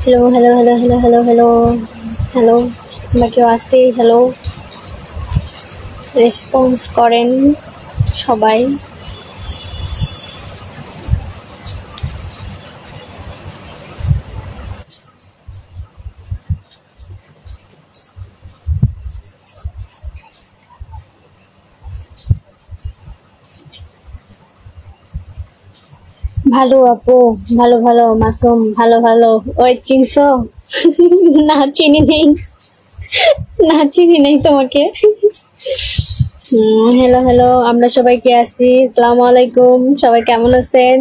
Hello hello hello hello hello hello hello, তোমরা কেউ আসছে? হ্যালো, রেসপন্স করেন সবাই। ভালো আপু, ভালো ভালো মাসুম, ভালো ভালো। ওই চিনছো? না চিনি নেই, না চিনি নেই তোমাকে। হ্যালো হ্যালো, আমরা সবাই কে আছি? আসসালামু আলাইকুম, সবাই কেমন আছেন?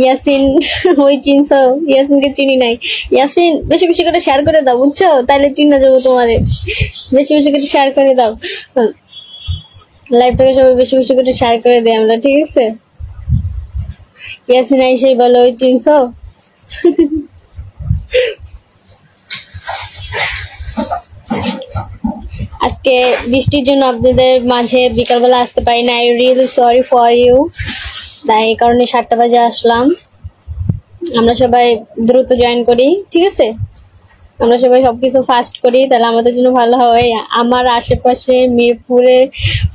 ইয়াসিন, ওই চিনছো? ইয়াসিনকে চিনি নাই। ইয়াসমিন বেশি বেশি করে শেয়ার করে দাও, বুঝছো? তাইলে চিনা যাবো তোমারে। বেশি বেশি করে শেয়ার করে দাও, লাইভটাকে সবাই বেশি বেশি করে শেয়ার করে দেয় আমরা, ঠিক আছে? ইয়াসিন আইসেই বলো ওই চিনছো? আজকে বৃষ্টির জন্য আপনাদের মাঝে বিকালবেলা আসতে পারি না। I really sorry for you. তাই এই কারণে 7টা বাজে আসলাম। আমরা সবাই দ্রুত জয়েন করি, ঠিক আছে? আমরা সবাই সবকিছু ফাস্ট করি, তাহলে আমাদের জন্য ভালো হয়। আমার আশেপাশে মিরপুরে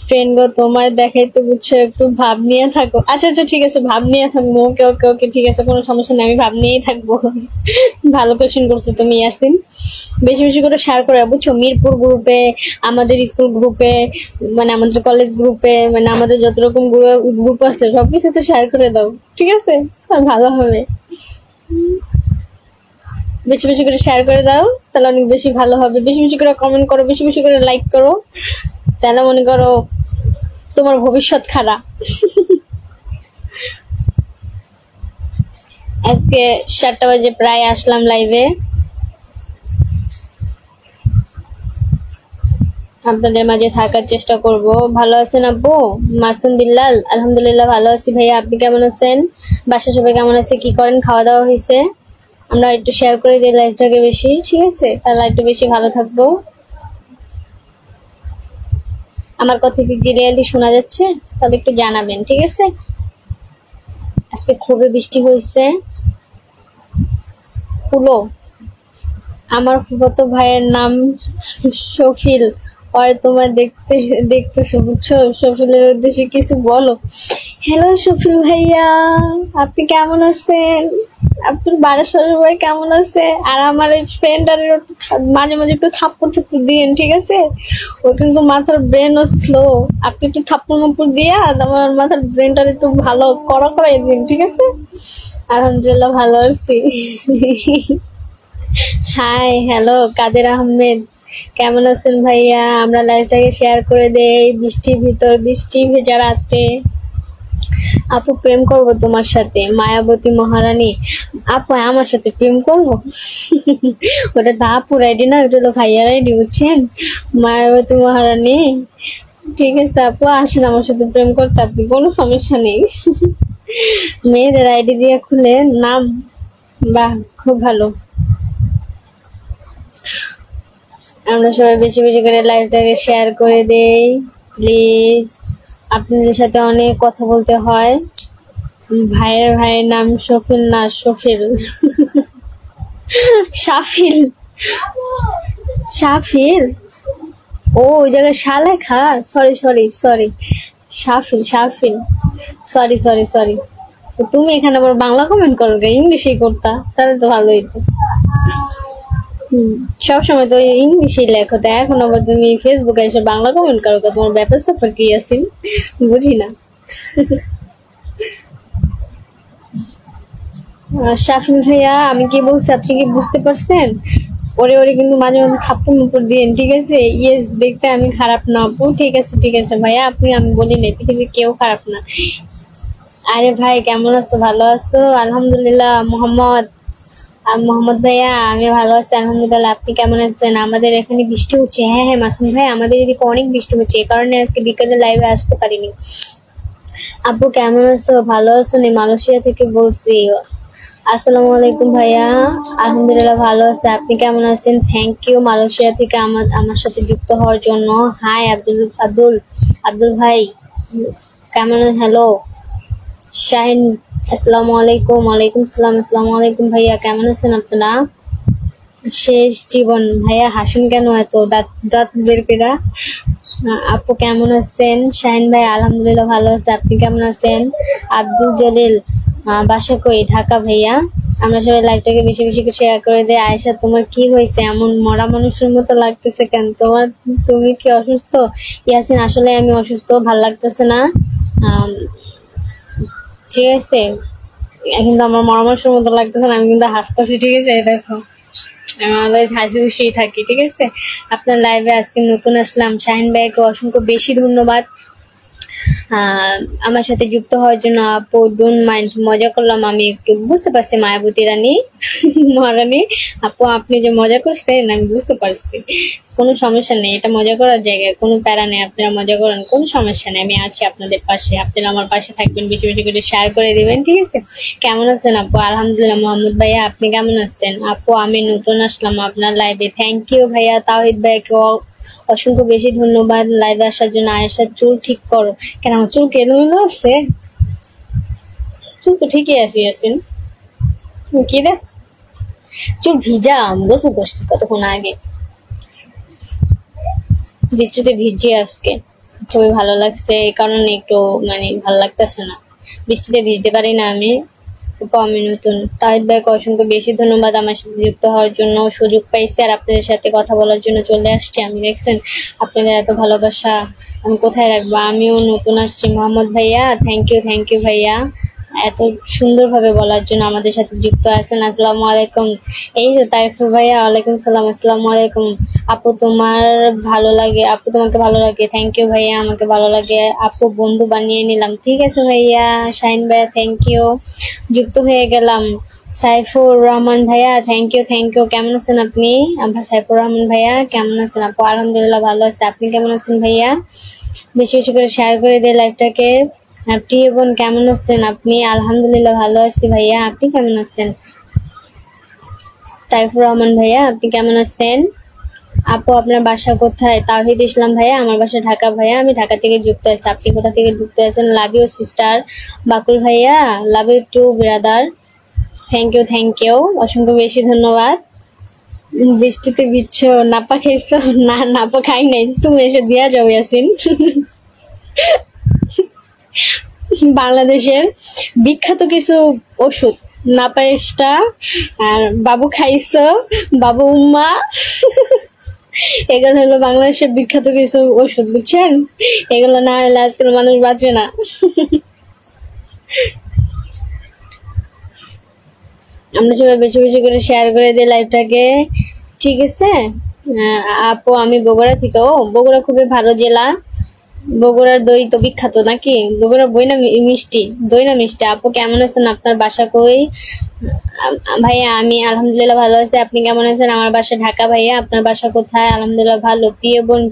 ফ্রেন্ড গো, তোমার দেখাই তো, বুঝছো? একটু ভাব নিয়ে থাকো। আচ্ছা আচ্ছা, ঠিক আছে, ভাব নিয়ে থাকবো। ওকে ওকে ওকে, ঠিক আছে, কোনো সমস্যা নেই, আমি ভাব নিয়েই থাকবো। ভালো কোশ্চেন করছো তুমি ইয়াসিন। বেশি বেশি করে শেয়ার করে, বুঝছো? মিরপুর গ্রুপে, আমাদের স্কুল গ্রুপে, মানে আমাদের কলেজ গ্রুপে, মানে আমাদের যত রকম গ্রুপ আছে সবকিছুতে শেয়ার করে দাও, ঠিক আছে? ভালো হবে। বেশি বেশি করে শেয়ার করে দাও, তাহলে অনেক বেশি ভালো হবে। বেশি বেশি করে কমেন্ট করো, বেশি বেশি করে লাইক করো, তাহলে মনে করো তোমার ভবিষ্যৎ খারাপ। আজকে 7টা বাজে প্রায় আসলাম লাইভে। আপনাদের মাঝে থাকার চেষ্টা করব। ভালো আছেন আব্বু? মাসুম বিল্লাল, আলহামদুলিল্লাহ ভালো আছি ভাইয়া, আপনি কেমন আছেন? বাসা সবাই কেমন আছে? কি করেন? খাওয়া দাওয়া হয়েছে? আমরা একটু শেয়ার করে দিই লাইভটাকে বেশি, ঠিক আছে? তাহলে একটু বেশি ভালো থাকবো। আমার কথা কি ক্লিয়ারলি শোনা যাচ্ছে? তবে একটু জানাবেন, ঠিক আছে? আজকে খুবই বৃষ্টি হয়েছে। ফুলো, আমার ফুফাতো ভাইয়ের নাম শফিল। আর তোমার দেখতেছো, বুঝছো? শফিলের উদ্দেশ্যে কিছু বলো। হ্যালো শফিল ভাইয়া, আপনি কেমন আছেন? আপনার বাড়ির সবাই কেমন আছে? আর আমার এই ফ্রেন্ড আর মাঝে মাঝে একটু থাপ্পড় দিয়েন, ঠিক আছে? ও কিন্তু মাথার ব্রেন ও স্লো। আপনি একটু থাপ্পড় মাপ্পড় দিয়ে আমার মাথার ব্রেনটা একটু ভালো করাই দিন, ঠিক আছে? আলহামদুলিল্লাহ ভালো আছি। হাই, হ্যালো কাদের আহমেদ, কেমন আছেন ভাইয়া? আমরা লাইভটাকে শেয়ার করে দেই। বৃষ্টির ভিতর, বৃষ্টি ভেজা রাতে। আপু প্রেম করব তোমার সাথে, মায়াবতী মহারানী। আপু আমার সাথে প্রেম করব? ওটা তো আপুর আইডি না, ওটা হলো ভাইয়ার আইডি, বুঝছেন? মায়াবতী মহারানী, ঠিক আছে আপু, আসেন আমার সাথে প্রেম করতে, আপনি কোনো সমস্যা নেই। মেয়েদের আইডি দিয়ে খুলে নাম, বাহ খুব ভালো। আমরা সবাই বেশি বেশি করে লাইভটাকে শেয়ার করে দেই প্লিজ। আপনাদের সাথে অনেক কথা বলতে হয়। ভাইয়ের নাম শফিল না, শফিল। শাফিল, শাফিল। ও ওই জায়গায় Shalekha, sorry sorry sorry, Shafil Shafil, sorry sorry sorry. তুমি এখানে আবার বাংলা কমেন্ট করো, ইংলিশেই করতা, তাহলে তো ভালোই। সবসময় তো ইংলিশে লেখো, তাই এখন আবার তুমি ফেসবুকে এসে বাংলা কমেন্ট করো, তোমার ব্যাপার স্যাপার কি আছে বুঝি না। শাফিন ভাইয়া, আমি কি বলছি আপনি কি বুঝতে পারছেন? ওরে ওরে কিন্তু মাঝে মাঝে থাপ্পড় মুপ্পড় দিয়েন, ঠিক আছে? ইয়েস, দেখতে আমি খারাপ না আপু, ঠিক আছে ঠিক আছে ভাইয়া, আমি বলি না, পৃথিবীর কেউ খারাপ না। আরে ভাই কেমন আছো? ভালো আছো? আলহামদুলিল্লাহ। মোহাম্মদ ভাইয়া, আমি ভালো আছি আলহামদুলিল্লাহ, আপনি কেমন আছেন? আমাদের এখানে বৃষ্টি হচ্ছে। হ্যাঁ হ্যাঁ মাসুম ভাই, আমাদের এদিকে অনেক বৃষ্টি হচ্ছে, এই কারণে আজকে বিকেলে লাইভে আসতে পারিনি। আপু কেমন আছো? ভালো আছো? মালয়েশিয়া থেকে বলছি। আসসালামু আলাইকুম ভাইয়া, আলহামদুলিল্লাহ ভালো আছে, আপনি কেমন আছেন? থ্যাংক ইউ মালয়েশিয়া থেকে আমার সাথে যুক্ত হওয়ার জন্য। হাই আব্দুল ভাই, কেমন? হ্যালো শাহিন আসসালামু আলাইকুম। ওয়ালাইকুম সালাম। আসসালামু আলাইকুম ভাইয়া, কেমন আছেন আপনারা? শেষ জীবন ভাইয়া, হাসেন কেন এত? দাঁত দাঁত বের কইরা। আপু কেমন আছেন? শাহিন ভাই আলহামদুলিল্লাহ ভালো আছে, আপনি কেমন আছেন? আব্দুল জলিল বাসা কই? ঢাকা ভাইয়া। আমরা সবাই লাইভটাকে বেশি বেশি করে শেয়ার করে দেয়। আয়েশা তোমার কি হয়েছে? এমন মরা মানুষের মতো লাগতেছে কেন তোমার? তুমি কি অসুস্থ? ইয়াসিন আসলে আমি অসুস্থ, ভাল লাগতেছে না। ঠিক আছে, কিন্তু আমার মরা মানুষের মতো লাগতেছে না, আমি কিন্তু হাসতেছি। ঠিক আছে, দেখো আমি অলওয়েজ হাসি খুশি থাকি। ঠিক আছে, আপনার লাইভে আজকে নতুন আসলাম। শাহিন ভাইকে অসংখ্য বেশি ধন্যবাদ আমার সাথে যুক্ত হওয়ার জন্য। আপু ডোন্ট মাইন্ড, মজা করলাম, আমি একটু বুঝতে পারছি মায়াবতী রানী মহারানী। আপু আপনি যে মজা করছেন আমি বুঝতে পারছি, কোনো সমস্যা নেই, এটা মজা করার জায়গায়, কোনো প্যারা নেই, আপনারা মজা করেন, কোনো সমস্যা নেই, আমি আছি আপনাদের পাশে। আপনারা আমার পাশে থাকবেন, বেশি বেশি করে শেয়ার করে দিবেন। ঠিক আছে, কেমন আছেন আপু? আলহামদুলিল্লাহ। মোহাম্মদ ভাইয়া আপনি কেমন আছেন? আপু আমি নতুন আসলাম আপনার লাইভে। থ্যাংক ইউ ভাইয়া। তাওহিদ ভাইকে অসংখ্য বেশি ধন্যবাদ লাইভে আসার জন্য। আয়েশা চুল ঠিক করো। কেন আমার চুল কেলোমেলো আছে? চুল তো ঠিকই আছে আছেন। কি রে, চুল ভিজা, গোসল করছি কতক্ষণ আগে, বৃষ্টিতে ভিজে আজকে খুবই ভালো লাগছে, এই কারণে একটু মানে ভালো লাগতেছে না, বৃষ্টিতে ভিজতে পারি না আমি। আমি নতুন। তাহিদ ভাইকে অসংখ্য বেশি ধন্যবাদ আমার সাথে যুক্ত হওয়ার জন্য, সুযোগ পাইছি আর আপনাদের সাথে কথা বলার জন্য চলে আসছি আমি। দেখছেন আপনাদের এত ভালোবাসা আমি কোথায় রাখবো? আমিও নতুন আসছি। মোহাম্মদ ভাইয়া থ্যাংক ইউ ভাইয়া, এত সুন্দরভাবে বলার জন্য, আমাদের সাথে যুক্ত আছেন। আসসালামু আলাইকুম। এই যে তাইফুর ভাইয়া, ওয়ালাইকুম সালাম। আসসালামু আলাইকুম। আপু তোমার ভালো লাগে, আপু তোমাকে ভালো লাগে। থ্যাংক ইউ ভাইয়া, আমাকে ভালো লাগে আপু, বন্ধু বানিয়ে নিলাম। ঠিক আছে ভাইয়া। শাহিন ভাইয়া থ্যাংক ইউ, যুক্ত হয়ে গেলাম। সাইফুর রহমান ভাইয়া থ্যাংক ইউ। কেমন আছেন আপনি? সাইফুর রহমান ভাইয়া কেমন আছেন? আপু আলহামদুলিল্লাহ ভালো আছে, আপনি কেমন আছেন ভাইয়া? বেশি বেশি করে শেয়ার করে দিয়ে লাইভটাকে। প্রিয় বোন কেমন আছেন আপনি? আলহামদুলিল্লাহ ভালো আছি ভাইয়া, আপনি কেমন আছেন? সাইফুর রহমান ভাইয়া আপনি কেমন আছেন? আপু আপনার বাসা কোথায়? তাওহিদ ইসলাম ভাইয়া আমার বাসা ঢাকা ভাইয়া, আমি ঢাকা থেকে যুক্ত আছি। আপনি কোথা থেকে যুক্ত আছেন? Love you sister. বাকুল ভাইয়া love you too brother. Thank you, অসংখ্য বেশি ধন্যবাদ। বৃষ্টিতে ভিজছো, নাপা খাইছো? না নাপা খাই নাই, তুমি এসে দিয়া যাও ইয়াসিন। বাংলাদেশের বিখ্যাত কিছু ওষুধ, নাপায়েসটা আর বাবু খাইছো, বাবু উম্মা, এগুলো হলো বাংলাদেশের বিখ্যাত কিছু ওষুধ, বুঝছেন? এগুলো না হলে আজকাল মানুষ বাঁচে না। আমরা সবাই বেশি বেশি করে শেয়ার করে দিই লাইভটাকে। ঠিক আছে আপু, আমি বগুড়া থেকে। ও বগুড়া খুবই ভালো জেলা, বগুড়ার দই তো বিখ্যাত নাকি? বগুড়ার বই না মিষ্টি, দই না মিষ্টি। আপু কেমন আছেন? আপনার বাসা কই? ভাইয়া আমি আলহামদুলিল্লাহ ভালো আছি, আপনি কেমন আছেন? আমার বাসা ঢাকা ভাইয়া, আপনার বাসা কোথায়? আলহামদুলিল্লাহ ভালো। প্রিয় বোন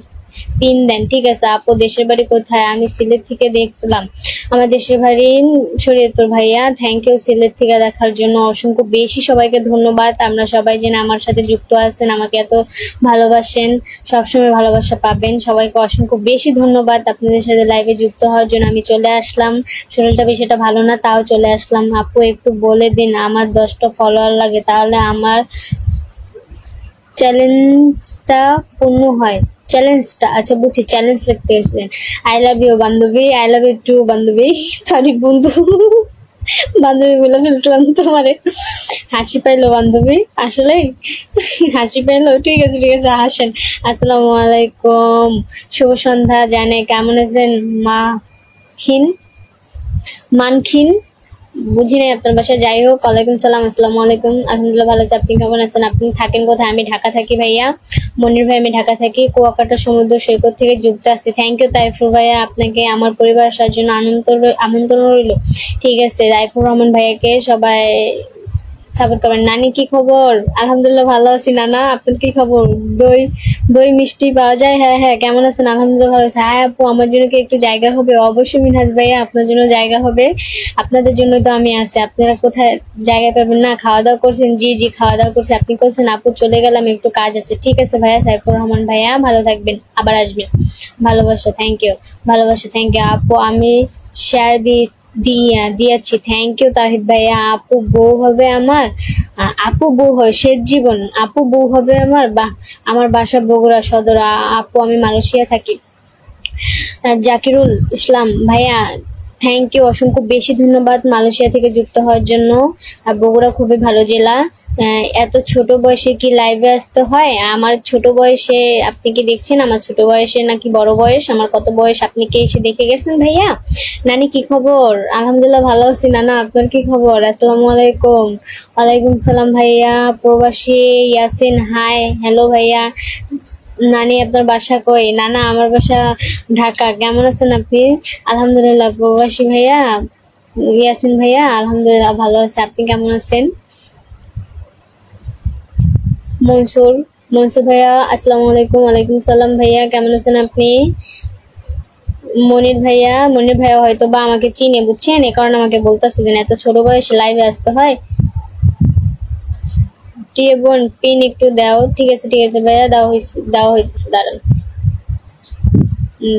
পিন দেন। ঠিক আছে আপু, দেশের বাড়ি কোথায়? আমি সিলেট থেকে দেখলাম। আমার দেশের বাড়ি শরীয়তপুর ভাইয়া। থ্যাংক ইউ সিলেট থেকে দেখার জন্য, অসংখ্য বেশি সবাইকে ধন্যবাদ। আমরা সবাই যেন আমার সাথে যুক্ত আছেন, আমাকে এত ভালোবাসেন, সবসময় ভালোবাসা পাবেন। সবাইকে অসংখ্য বেশি ধন্যবাদ আপনাদের সাথে লাইভে যুক্ত হওয়ার জন্য। আমি চলে আসলাম, শরীরটা বেশিটা ভালো না, তাও চলে আসলাম। আপু একটু বলে দিন, আমার 10টা ফলোয়ার লাগে, তাহলে আমার চ্যালেঞ্জটা পূর্ণ হয়। চ্যালেঞ্জটা, আচ্ছা বুঝছি, চ্যালেঞ্জ লিখতে এসেছেন। আই লাভ ইউ বান্ধবী, আই লাভ ইউ টু বান্ধবী, সরি বন্ধু, বান্ধবী বলে ফেলছিলাম তোমারে। হাসি পাইলো বান্ধবী, আসলে হাসি পাইলো। ঠিক আছে হাসেন। আসসালামু আলাইকুম, শুভ সন্ধ্যা। জানে কেমন আছেন? মানখিন বুঝি নাই আপনার বাসায়, যাই হোক ওয়ালাইকুম সালাম। আসসালামু আলাইকুম, আলহামদুলিল্লাহ ভালো আছে, আপনি কেমন আছেন? আপনি থাকেন কোথায়? আমি ঢাকা থাকি ভাইয়া। মনির ভাই আমি ঢাকা থাকি, কুয়াকাটা সমুদ্র সৈকত থেকে যুক্ত আছি। থ্যাংক ইউ তাইফুর ভাইয়া, আপনাকে আমার পরিবার আসার জন্য আমন্ত্রণ রইল। ঠিক আছে, তাইফুর রহমান ভাইয়াকে সবাই সাপোর্ট করবেন। নানি কি খবর? আলহামদুলিল্লাহ ভালো আছি নানা, আপনার কি খবর? দই দই মিষ্টি পাওয়া যায়? হ্যাঁ কেমন আছেন? আলহামদুলিল্লাহ ভালো আছে। হ্যাঁ আপু, আমার জন্য কি একটু জায়গা হবে? অবশ্যই মিনহাজ ভাইয়া, আপনার জন্য জায়গা হবে, আপনাদের জন্য তো আমি আছি। আপনারা কোথায় জায়গা পাবেন না? খাওয়া দাওয়া করছেন? জি খাওয়া দাওয়া করছি, আপনি করছেন? আপু চলে গেলাম, একটু কাজ আছে। ঠিক আছে ভাইয়া, সাইফুর রহমান ভাইয়া ভালো থাকবেন, আবার আসবেন। ভালোবাসা, থ্যাংক ইউ, ভালোবাসা, থ্যাংক ইউ। আপু আমি শেয়ার দিয়েছি। থ্যাংক ইউ তাহিদ ভাইয়া। আপু বউ হবে আমার, আপু বউ হয় শেষ জীবন, আপু বউ হবে আমার। আমার বাসা বগুড়া সদর। আপু আমি মালয়েশিয়া থাকি। জাকিরুল ইসলাম ভাইয়া থ্যাংক ইউ, অসংখ্য বেশি ধন্যবাদ মালয়েশিয়া থেকে যুক্ত হওয়ার জন্য। আর বগুড়া খুবই ভালো জেলা। এত ছোট বয়সে কি লাইভে আসতে হয়? আমার ছোট বয়সে আপনি কি দেখছেন? আমার ছোট বয়সে নাকি বড় বয়স? আমার কত বয়স আপনি কি এসে দেখে গেছেন ভাইয়া? নানি কি খবর? আলহামদুলিল্লাহ ভালো আছি। নানা আপনার কি খবর? আসসালামু আলাইকুম। ওয়ালাইকুম সালাম ভাইয়া। প্রবাসী ইয়াসিন হাই, হ্যালো ভাইয়া। নানি আপনার বাসা কই? নানা আমার বাসা ঢাকা। কেমন আছেন আপনি? আলহামদুলিল্লাহ। প্রবাসী ভাইয়া ইয়াসিন ভাইয়া আলহামদুলিল্লাহ ভালো আছে। আপনি কেমন আছেন? মনসুর ভাইয়া আসসালামু আলাইকুম। ওয়ালাইকুম সালাম ভাইয়া, কেমন আছেন আপনি? মনির ভাইয়া হয়তো বা আমাকে চিনে, বুঝছেন, এ কারণে আমাকে বলতেছে যে এত ছোট বয়সে লাইভে আসতে হয়। প্রিয় বোন পিন একটু দাও। ঠিক আছে ভাইয়া, দেওয়া হয়েছে দাঁড়ান,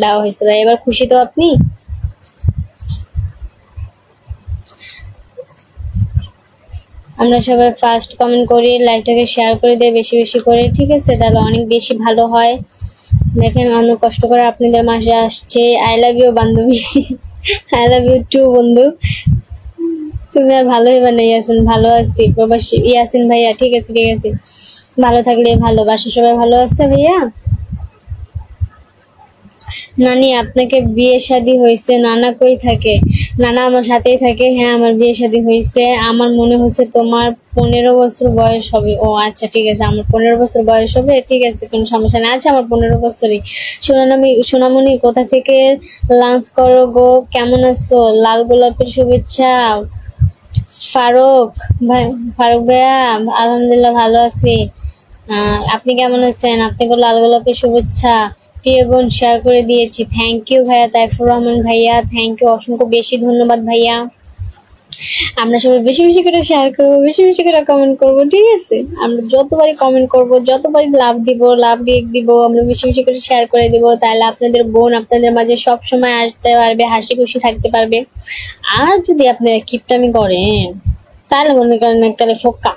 দেওয়া হয়েছে ভাই। এবার খুশি তো আপনি? আমরা সবাই ফার্স্ট কমেন্ট করি, লাইভটাকে শেয়ার করে দেয় বেশি বেশি করে, ঠিক আছে? তাহলে অনেক বেশি ভালো হয়। দেখেন অনেক কষ্ট করে আপনাদের মাঝে আসছে। আই লাভ ইউ বান্ধবী। আই লাভ ইউ টু বন্ধু। তুমি আর ভালোই বানাই ইয়াসিন। ভালো আছি প্রবাসী ইয়াসিন ভাইয়া। ঠিক আছে ভালো থাকলে ভালো। বাসা সবাই ভালো আছে ভাইয়া? নানি আপনাকে বিয়ে শাদী হয়েছে? নানা কই থাকে? নানা আমার সাথেই থাকে। হ্যাঁ আমার বিয়ে শাদী হয়েছে। আমার মনে হচ্ছে তোমার 15 বছর বয়স হবে। ও আচ্ছা ঠিক আছে, আমার 15 বছর বয়স হবে। ঠিক আছে কোনো সমস্যা নেই। আচ্ছা আমার 15 বছরই। সোনামণি কোথা থেকে লাঞ্চ করো গো? কেমন আছো? লাল গোলাপের শুভেচ্ছা। ফারুক ভাইয়া আলহামদুলিল্লাহ ভালো আছি। আপনি কেমন আছেন? আপনাকে লাল গোলাপের শুভেচ্ছা। প্রিয় বোন শেয়ার করে দিয়েছি। থ্যাংক ইউ ভাইয়া। তাইফুর রহমান ভাইয়া থ্যাংক ইউ, অসংখ্য বেশি ধন্যবাদ ভাইয়া। আমরা সবাই বেশি বেশি করে শেয়ার করবো, বেশি বেশি করে কমেন্ট করবো, ঠিক আছে? আমরা যতবারই কমেন্ট করবো, যতবারই লাভ রিয়েক্ট দিব, আমরা বেশি বেশি করে শেয়ার করে দিব। তাহলে আপনাদের বোন আপনাদের মাঝে সব সময় আসতে পারবে, হাসি খুশি থাকতে পারবে। আর যদি আপনারা কিপটামি করেন তাহলে মনে করেন একটা ফোকা।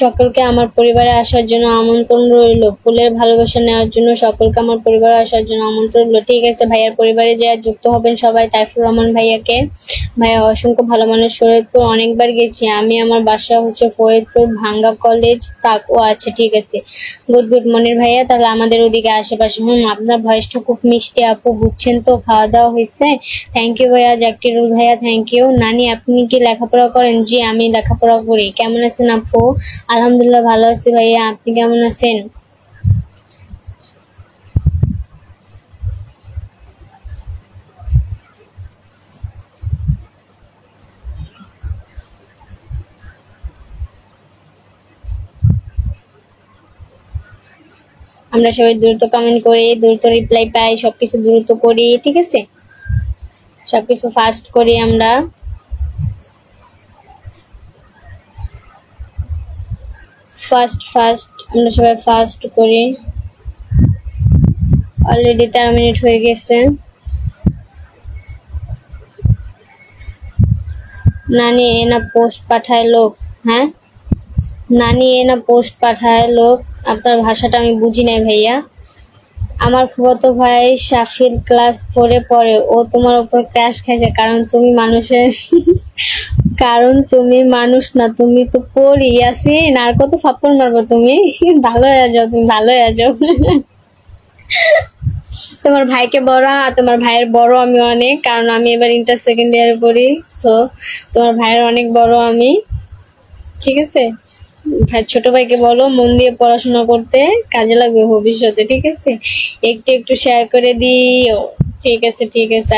সকলকে আমার পরিবারে আসার জন্য আমন্ত্রণ রইল। ফুলের ভালোবাসা নেওয়ার জন্য সকলকে আমার পরিবারে আসার জন্য আমন্ত্রণ রইল। ঠিক আছে ভাইয়ার পরিবারে যারা যুক্ত হবেন সবাই তাইফুর রহমান ভাইয়াকে। ভাইয়া অসংখ্য ভালো মানুষ। ফরিদপুর অনেকবার গেছি আমি। আমার বাসা হচ্ছে ফরিদপুর ভাঙ্গা কলেজ পার্ক। ও আচ্ছা ঠিক আছে, গুড মনির ভাইয়া। তাহলে আমাদের ওদিকে আশেপাশে। আপনার ভয়েসটা খুব মিষ্টি আপু, বুঝছেন তো? খাওয়া দাওয়া হয়েছে? থ্যাংক ইউ ভাইয়া। জাকিরুল ভাইয়া থ্যাংক ইউ। নানি আপনি কি লেখাপড়া করেন? জি আমি লেখাপড়া করি। কেমন আছেন আপু? আলহামদুলিল্লাহ ভালো আছি ভাইয়া। আপনি কেমন আছেন? আমরা সবাই দ্রুত কমেন্ট করি, দ্রুত রিপ্লাই পাই, সবকিছু দ্রুত করি, ঠিক আছে? সবকিছু ফাস্ট করি আমরা। ফাস্ট আমরা সবাই ফাস্ট করি। অলরেডি 13 মিনিট হয়ে গেছে। নানি এ না পোস্ট পাঠায় লোক। হ্যাঁ নানি এ না পোস্ট পাঠায় লোক। আপনার ভাষাটা আমি বুঝি নাই ভাইয়া। আমার ফুফাতো ভাই শাফিল ক্লাস 4-এ পড়ে। ও তোমার উপর ক্র্যাশ খাইছে কারণ তুমি মানুষ না, তুমি তো পড়ি। ইয়াসিন আর কত ফাপ্পড় মারবো তুমি? ভালো হয়ে যাও, তুমি ভালো হয়ে যাও। তোমার ভাইকে বড়, তোমার ভাইয়ের বড় আমি অনেক, কারণ আমি এবার ইন্টার সেকেন্ড ইয়ারে পড়ি। তো তোমার ভাইয়ের অনেক বড় আমি, ঠিক আছে? ভাই ছোট ভাইকে বলো মন দিয়ে পড়াশোনা করতে, কাজে লাগবে ভবিষ্যতে, ঠিক আছে? একটু একটু শেয়ার করে দিও, ঠিক আছে?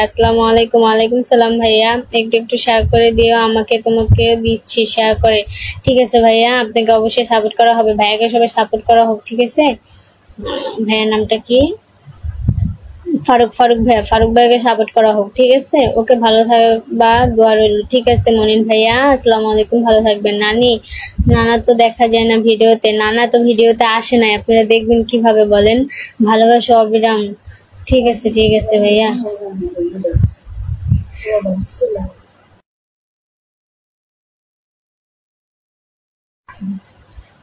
আসসালামু আলাইকুম। ওয়ালাইকুম সালাম ভাইয়া। একটু একটু শেয়ার করে দিও আমাকে, তোমাকে দিচ্ছি শেয়ার করে, ঠিক আছে ভাইয়া? আপনাকে অবশ্যই সাপোর্ট করা হবে, ভাইয়াকে সবাই সাপোর্ট করা হোক, ঠিক আছে? ভাইয়ার নামটা কি? ফারুক ভাইয়া। ফারুক ভাইয়াকে সাপোর্ট করা হোক, ঠিক আছে? ওকে ভালো থাকবা, দোয়া রইল, ঠিক আছে? মনিন ভাইয়া আসসালামু আলাইকুম, ভালো থাকবেন। নানা তো দেখা যায় না ভিডিওতে। নানা তো ভিডিওতে আসে না, আপনারা দেখবেন কিভাবে বলেন? ভালোবাসা অবিরাম। ঠিক আছে ভাইয়া।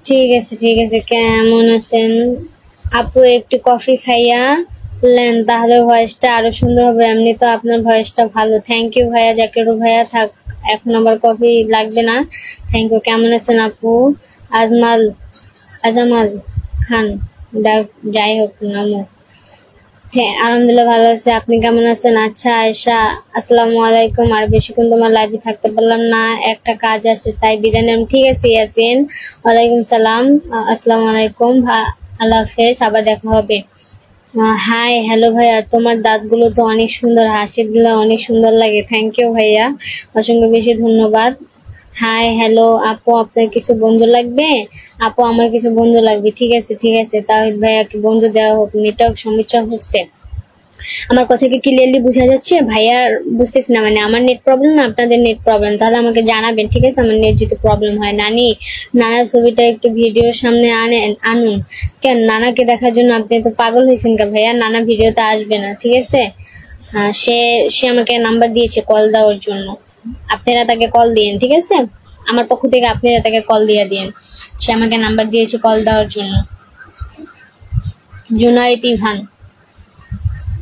ঠিক আছে ঠিক আছে, কেমন আছেন আপু? একটু কফি খাইয়া নেন, তাহলে ভয়েসটা আরো সুন্দর হবে। এমনি তো আপনার ভয়েসটা ভালো। থ্যাংক ইউ ভাইয়া, জাকিরু ভাইয়া। থাক, এখন আবার কফি লাগবে না। Thank you. কেমন আছেন আপু? আজমাল আজমাল খান, যাই হোক নামো। হ্যাঁ আলহামদুলিল্লাহ ভালো আছে, আপনি কেমন আছেন? আচ্ছা আয়েশা, আসসালামু আলাইকুম। আর বেশিক্ষণ তোমার লাইভে থাকতে পারলাম না, একটা কাজ আছে তাই বিদায় নিলাম। ঠিক আছে ইয়াসিন, ওয়ালাইকুম সালাম, আসসালামু আলাইকুম, আল্লাহ হাফেজ, আবার দেখা হবে। হাই, হ্যালো ভাইয়া, তোমার দাঁতগুলো তো অনেক সুন্দর, হাসি দিলে অনেক সুন্দর লাগে। থ্যাংক ইউ ভাইয়া, অসংখ্য বেশি ধন্যবাদ। হাই হ্যালো আপু, আপনার কিছু বন্ধু লাগবে? আপু আমার কিছু বন্ধু লাগবে। ঠিক আছে ঠিক আছে, তাহিদ ভাইয়াকে বন্ধু দেওয়া হোক। নেটওয়ার্ক সমস্যা হচ্ছে। আমার কথা কি ক্লিয়ারলি বোঝা যাচ্ছে ভাইয়া? বুঝতেছি না, মানে আমার নেট প্রবলেম না আপনাদের নেট প্রবলেম? তাহলে আমাকে জানাবেন, ঠিক আছে? আমার নেট যদি প্রবলেম হয়। নানার ছবিটা একটু ভিডিওর সামনে আনুন। কেন, নানাকে দেখার জন্য আপনি তো পাগল হয়েছেন কা ভাইয়া? নানা ভিডিওতে আসবে না, ঠিক আছে? সে সে আমাকে নাম্বার দিয়েছে কল দেওয়ার জন্য, আপনারা তাকে কল দিয়েন, ঠিক আছে? আমার পক্ষ থেকে আপনারা তাকে কল দিয়ে দিয়েন। সে আমাকে নাম্বার দিয়েছে কল দেওয়ার জন্য। জুনায়েদ ইভান,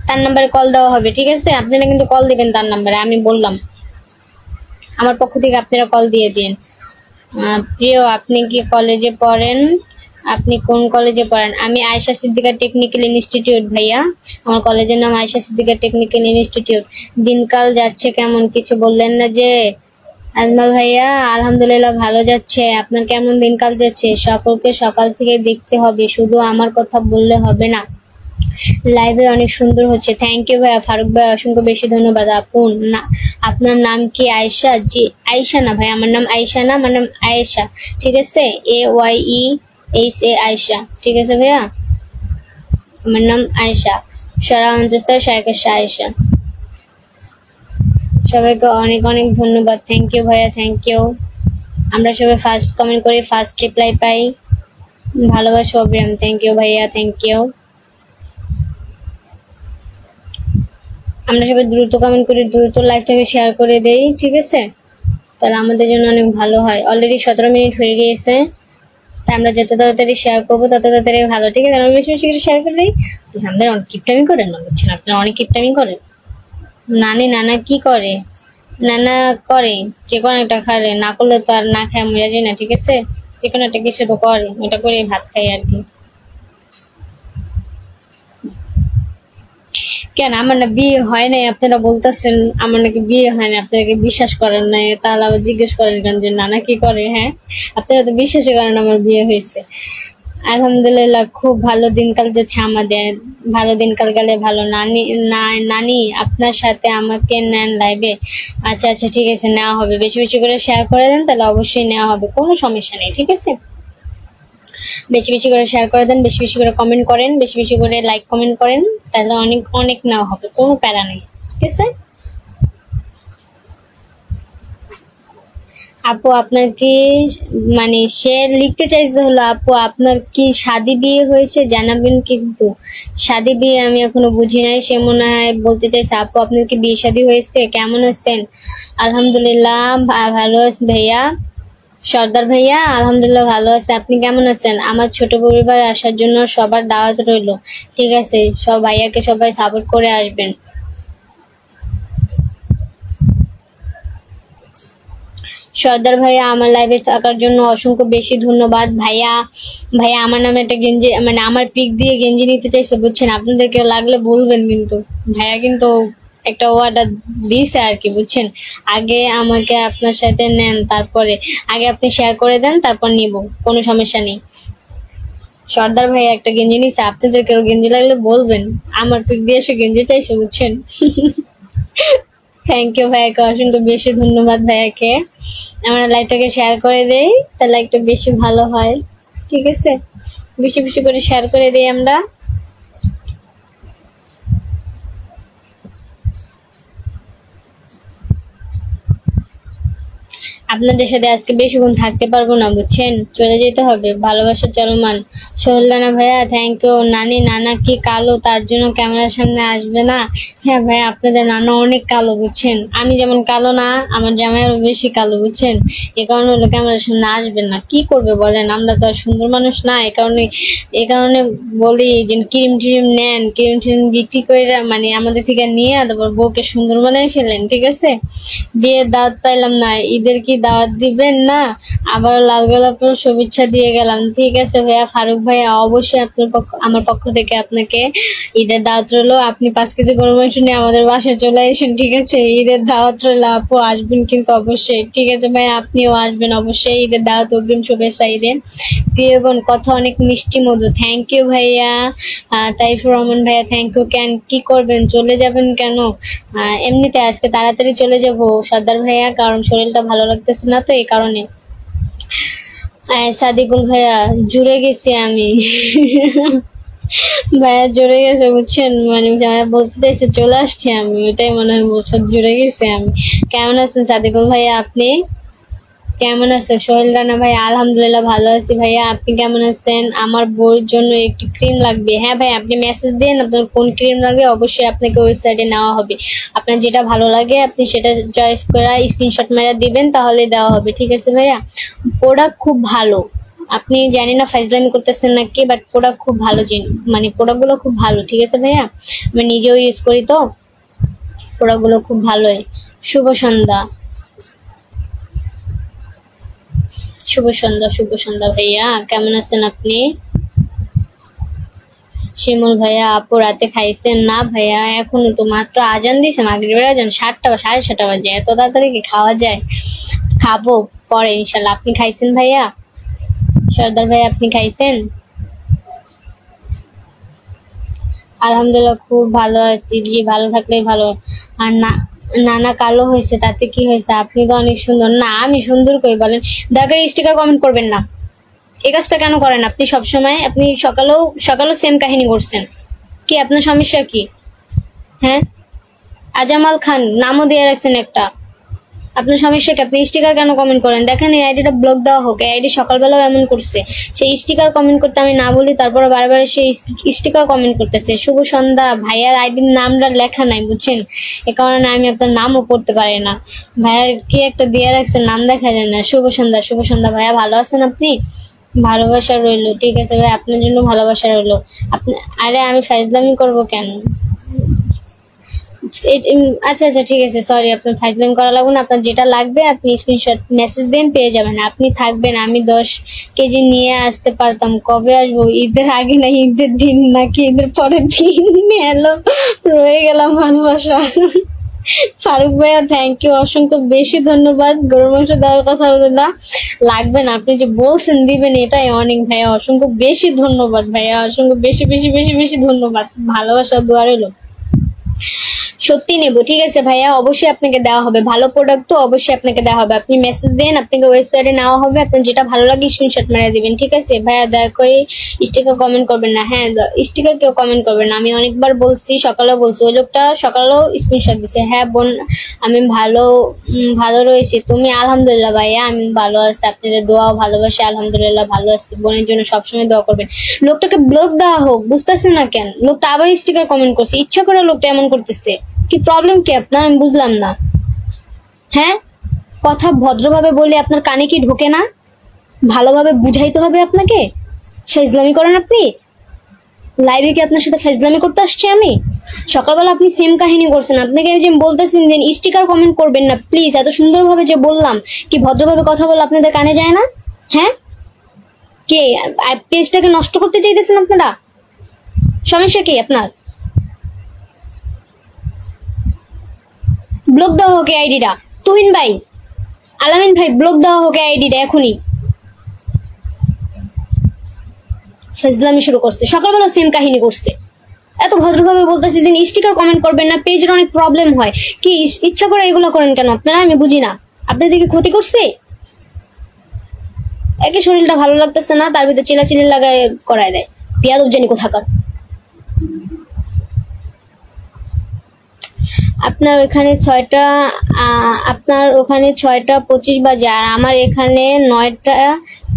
তার নাম্বারে কল দেওয়া হবে, ঠিক আছে? আপনারা কিন্তু কল দিবেন তার নাম্বারে, আমি বললাম। আমার পক্ষ থেকে আপনারা কল দিয়ে দিন। প্রিয়, আপনি কি কলেজে পড়েন? আপনি কোন কলেজে পড়েন? আমি আয়েশা সিদ্দিকা টেকনিক্যাল ইনস্টিটিউট ভাইয়া, আমার কলেজের নাম আয়েশা সিদ্দিকা টেকনিক্যাল ইনস্টিটিউট। দিনকাল যাচ্ছে কেমন, কিছু বললেন না যে? আজমাল ভাইয়া, আলহামদুলিল্লাহ ভালো যাচ্ছে। আপনার কেমন দিনকাল যাচ্ছে? সকলকে সকাল থেকে দেখতে হবে, শুধু আমার কথা বললে হবে না। লাইভে অনেক সুন্দর হচ্ছে। থ্যাংক ইউ ভাইয়া। ফারুক ভাই, অসংখ্য বেশি ধন্যবাদ। আপু না, আপনার নাম কি আয়েশা? জি আয়েশা না ভাই, আমার নাম আয়েশা না, আমার নাম আয়েশা, ঠিক আছে? AYEHA, আয়েশা, ঠিক আছে ভাইয়া? আমার নাম আয়েশা, সারা অঞ্চস্তার শায়খা আয়েশা। সবাইকে অনেক অনেক ধন্যবাদ। থ্যাংক ইউ ভাইয়া, থ্যাংক ইউ। আমরা সবাই ফার্স্ট কমেন্ট করি, ফার্স্ট রিপ্লাই পাই। ভালোবাসা অবিরাম। থ্যাংক ইউ ভাইয়া, থ্যাংক ইউ। আমরা সবাই দ্রুত কমেন্ট করি, দ্রুত লাইভটাকে শেয়ার করে দেই, ঠিক আছে? তাহলে আমাদের জন্য অনেক ভালো হয়। অলরেডি 17 মিনিট হয়ে গিয়েছে, তাই আমরা যত তাড়াতাড়ি শেয়ার করবো তত তাড়াতাড়ি ভালো, ঠিক আছে? আমরা বেশি বেশি করে শেয়ার করে দিই। আমাদের অনেক কিপটামি করেন না, বুঝছেন? আপনারা অনেক কিপটামি করেন। নানা কি করে? নানা করে যে কোনো একটা খারে, না করলে তো আর না খায় মরে যায় না, ঠিক আছে? যে কোনো একটা কিছু তো করে, ওটা করে ভাত খাই আর কি। কেন, আমার না বিয়ে হয় নাই? আপনারা বলতেছেন আমার নাকি বিয়ে হয় না, আপনারা কি বিশ্বাস করেন নাই? তাহলে আবার জিজ্ঞেস করেন কেন যে নানা কি করে? হ্যাঁ, আপনারা তো বিশ্বাসই করেন আমার বিয়ে হয়েছে। আলহামদুলিল্লাহ, খুব ভালো দিনকাল যাচ্ছে আমাদের। ভালো দিনকাল গেলে ভালো। নানি আপনার সাথে আমাকে নেন লাইভে। আচ্ছা আচ্ছা, ঠিক আছে, নেওয়া হবে। বেশি বেশি করে শেয়ার করে দেন, তাহলে অবশ্যই নেওয়া হবে, কোনো সমস্যা নেই, ঠিক আছে? বেশি বেশি করে শেয়ার করে দেন, বেশি বেশি করে কমেন্ট করেন, বেশি বেশি করে লাইক কমেন্ট করেন, তাহলে অনেক অনেক নেওয়া হবে, কোনো প্যারা নেই, ঠিক আছে? আপু আপনার কি, মানে সে লিখতে চাইছে হলো, আপু আপনার কি শাদী বিয়ে হয়েছে জানাবেন কিন্তু। শাদী বিয়ে আমি এখনো বুঝি নাই, সে মনে হয় বলতে চাইছে আপু আপনার কি বিয়ে শাদী হয়েছে? কেমন আছেন? আলহামদুলিল্লাহ ভালো আছি ভাইয়া। সর্দার ভাইয়া, আলহামদুলিল্লাহ ভালো আছে। আপনি কেমন আছেন? আমার ছোট পরিবারে আসার জন্য সবার দাওয়াত রইল, ঠিক আছে? সব ভাইয়াকে সবাই সাপোর্ট করে আসবেন। সর্দার ভাইয়া, আমার লাইভে থাকার জন্য অসংখ্য বেশি ধন্যবাদ। ভাইয়া আমার নামে একটা গেঞ্জি, মানে আমার পিক দিয়ে গেঞ্জি নিতে চাইছে, বুঝছেন? আপনাদেরকে লাগলে বলবেন কিন্তু। ভাইয়া কিন্তু একটা অর্ডার দিয়েছে আর কি, বুঝছেন? আগে আমাকে আপনার সাথে নেন, তারপরে আগে আপনি শেয়ার করে দেন, তারপর নিব, কোনো সমস্যা নেই। সর্দার ভাইয়া একটা গেঞ্জি নিচ্ছে, আপনাদেরকে গেঞ্জি লাগলে বলবেন। আমার পিক দিয়ে এসে গেঞ্জি চাইছে, বুঝছেন? থ্যাংক ইউ ভাইয়াকে, অসংখ্য বেশি ধন্যবাদ ভাইয়াকে। আমরা লাইভটাকে শেয়ার করে দেই, তাহলে একটু বেশি ভালো হয়, ঠিক আছে? বেশি বেশি করে শেয়ার করে দেই আমরা। আপনাদের সাথে আজকে বেশিক্ষণ থাকতে পারবো না, বুঝছেন, চলে যেতে হবে। ভালোবাসা চলমান। সোহেল রানা ভাইয়া থ্যাংক ইউ। নানি নানা কি কালো, তার জন্য ক্যামেরার সামনে আসবে না? হ্যাঁ ভাইয়া, আপনাদের নানা অনেক কালো, বুঝছেন। আমি যেমন কালো না, আমার জামাই আরো বেশি কালো, বুঝছেন। এ কারণে হলো ক্যামেরার সামনে আসবেন না। কি করবে বলেন, আমরা তো আর সুন্দর মানুষ না। এ কারণে বলি যে ক্রিম ট্রিম নেন, ক্রিম ট্রিম বিক্রি করে মানে আমাদের থেকে নিয়ে তারপর বউকে সুন্দর বানাই ফেলেন, ঠিক আছে। বিয়ের দাওয়াত পাইলাম না, ঈদের কি দাওয়াত দিবেন না? আবার লাল গোলাপের শুভেচ্ছা দিয়ে গেলাম। ঠিক আছে ভাইয়া, ফারুক ভাইয়া অবশ্যই আপনার আমার পক্ষ থেকে আপনাকে ঈদের দাওয়াত রইলো। আপনি 5 কেজি গরুর মাংস নিয়ে আমাদের বাসায় চলে আসেন, ঠিক আছে। ঈদের দাওয়াত রইলো, আপু আসবেন কিন্তু অবশ্যই, ঠিক আছে ভাইয়া, আপনিও আসবেন অবশ্যই। ঈদের দাওয়াত, অগ্রিম শুভেচ্ছা ঈদের। প্রিয় বোন, কথা অনেক মিষ্টি মধু। থ্যাংক ইউ ভাইয়া। তাইফুর রহমান ভাইয়া থ্যাংক ইউ। কেন কি করবেন, চলে যাবেন কেন? এমনিতে আজকে তাড়াতাড়ি চলে যাব সর্দার ভাইয়া, কারণ শরীরটা ভালো লাগতেছে না, তো এই কারণে। সাদিকুল ভাইয়া জুড়ে গেছি আমি। ভাইয়া জুড়ে গেছে, বুঝছেন, মানে বলতে চাইছে চলে আসছি আমি, ওইটাই মনে হয় বলছে জুড়ে গেছি আমি। কেমন আছেন সাদিকুল ভাইয়া, আপনি কেমন আছেন? সোহেল রানা ভাই আলহামদুলিল্লাহ ভালো আছি ভাইয়া, আপনি কেমন আছেন? আমার বউর জন্য একটি ক্রিম লাগবে। হ্যাঁ ভাই, আপনি মেসেজ দেন আপনার কোন ক্রিম লাগে, অবশ্যই আপনাকে ওয়েবসাইটে নেওয়া হবে। আপনার যেটা ভালো লাগে আপনি সেটা চয়েস করে স্ক্রিনশট মেরে দিবেন, তাহলে দেওয়া হবে, ঠিক আছে ভাইয়া। প্রোডাক্ট খুব ভালো, আপনি জানি না ফাইজলামি করতেছেন নাকি, বাট প্রোডাক্ট খুব ভালো, মানে প্রোডাক্টগুলো খুব ভালো, ঠিক আছে ভাইয়া। আমি নিজেও ইউজ করি, তো প্রোডাক্টগুলো খুব ভালোই। শুভ সন্ধ্যা, শুভ সন্ধ্যা, শুভ সন্ধ্যা ভাইয়া, কেমন আছেন আপনি? শিমুল ভাইয়া আপু রাতে খাইছেন? না ভাইয়া, এখনো তো মাত্র আজান দিছে, মাগরিবের আজান 7টা বা 7:30 বাজে, এত তাড়াতাড়ি কি খাওয়া যায়? খাবো পরে ইনশাল্লাহ। আপনি খাইছেন ভাইয়া? সর্দার ভাইয়া আপনি খাইছেন? আলহামদুলিল্লাহ খুব ভালো আছি জি, ভালো থাকলেই ভালো। আর নানা কালো হয়েছে, তাতে কি হয়েছে? আপনি তো অনেক সুন্দর। না, আমি সুন্দর কই বলেন? দয়া করে স্টিকার কমেন্ট করবেন না, এই কাজটা কেন করেন আপনি সব সময়? আপনি সকালেও সেম কাহিনী করছেন, কি আপনার সমস্যা কি? হ্যাঁ, আজামাল খান নামও দিয়ে রাখছেন একটা, আপনার সমস্যা কি? আপনি স্টিকার কেন কমেন্ট করেন? দেখেন এই আইডিটা ব্লক দেওয়া হোক। এই আইডি সকালবেলাও এমন করছে, সেই স্টিকার কমেন্ট করতে আমি না বলি, তারপর বারবার সেই স্টিকার কমেন্ট করতেছে। শুভ সন্ধ্যা ভাইয়ার আইডির নামটা লেখা নাই, বুঝছেন, এ কারণে আমি আপনার নামও পড়তে পারি না। ভাইয়ার কি একটা দিয়ে রাখছেন, নাম দেখা যায় না। শুভ সন্ধ্যা, শুভ সন্ধ্যা ভাইয়া, ভালো আছেন আপনি? ভালোবাসা রইলো, ঠিক আছে ভাই, আপনার জন্য ভালোবাসা রইলো। আপনি, আরে আমি ফাইজলামি করবো কেন? আচ্ছা আচ্ছা ঠিক আছে, সরি, আপনার ফাইজলামি করা লাগবে না। আপনার যেটা লাগবে আপনি স্ক্রিনশট মেসেজ দেন, পেয়ে যাবেন। আপনি থাকবেন, আমি 10 কেজি নিয়ে আসতে পারতাম। কবে আসবো? ঈদের আগে না ঈদের দিন, নাকি ঈদের পরের দিন? হ্যালো, রয়ে গেলাম ভালোবাসা। ফারুক ভাইয়া থ্যাংক ইউ, অসংখ্য বেশি ধন্যবাদ। গরুর মাংস দেওয়ার কথা হলো না, লাগবে না, আপনি যে বলছেন দিবেন এটাই অনেক ভাইয়া, অসংখ্য বেশি ধন্যবাদ ভাইয়া, অসংখ্য বেশি বেশি বেশি বেশি ধন্যবাদ। ভালোবাসা দোয়া রইলো, সত্যি নেব, ঠিক আছে ভাইয়া, অবশ্যই আপনাকে দেওয়া হবে। ভালো প্রোডাক্ট তো অবশ্যই আপনাকে দেওয়া হবে। আপনি মেসেজ দেন, আপনাকে ওয়েবসাইটে নেওয়া হবে, আপনার যেটা ভালো লাগে স্ক্রিনশট মেরে দিবেন, ঠিক আছে ভাইয়া। দয়া করে স্টিকার কমেন্ট করবেন না, হ্যাঁ স্টিকার কেউ কমেন্ট করবেন না, আমি অনেকবার বলছি, সকালেও বলছি, ওই লোকটা সকালেও স্ক্রিনশট দিছে। হ্যাঁ বোন, আমি ভালো রয়েছি, তুমি? আলহামদুলিল্লাহ ভাইয়া, আমি ভালো আছি, আপনাদের দোয়া ভালোবাসি, আলহামদুলিল্লাহ ভালো আছি। বোনের জন্য সবসময় দোয়া করবেন। লোকটাকে ব্লক দেওয়া হোক, বুঝতেছেন না কেন? লোকটা আবার স্টিকার কমেন্ট করছে, ইচ্ছা করে লোকটা এমন করতেছে, কি প্রবলেম কি আপনার? আমি বুঝলাম না। হ্যাঁ, কথা ভদ্রভাবে বলে আপনার কানে কি ঢোকে না? ভালোভাবে বুঝাইতে হবে আপনাকে। ফাইজলামি করেন আপনি লাইভে, কি আপনার সাথে ফাইজলামি করতে আসছি আমি? সকালবেলা আপনি সেম কাহিনী করছেন, আপনাকে যে বলতেছেন যে স্টিকার কমেন্ট করবেন না প্লিজ, এত সুন্দরভাবে যে বললাম, কি ভদ্রভাবে কথা বলে আপনাদের কানে যায় না? হ্যাঁ, কে পেজটাকে নষ্ট করতে চাইতেছেন আপনারা? সমস্যা কি আপনার? ব্লক দেওয়া হোক আইডিটা। তুহিন ভাই, আলামিন ভাই, ব্লক দেওয়া হোক আইডিটা এখনই। ফাজলামি শুরু করছে, সকালবেলা সেম কাহিনী করছে। এত ভদ্রভাবে বলতেছি যে স্টিকার কমেন্ট করবেন না, পেজের অনেক প্রবলেম হয়। কি ইচ্ছা করে এগুলো করেন কেন আপনারা? আমি বুঝি না, আপনাদের কি ক্ষতি করছে? একে শরীরটা ভালো লাগতেছে না, তার ভিতরে চিলাচিলি লাগায় করায় দেয়, বিয়াদব জানি কোথাকার। আপনার ওখানে 6টা 25 বাজে, আর আমার এখানে 9টা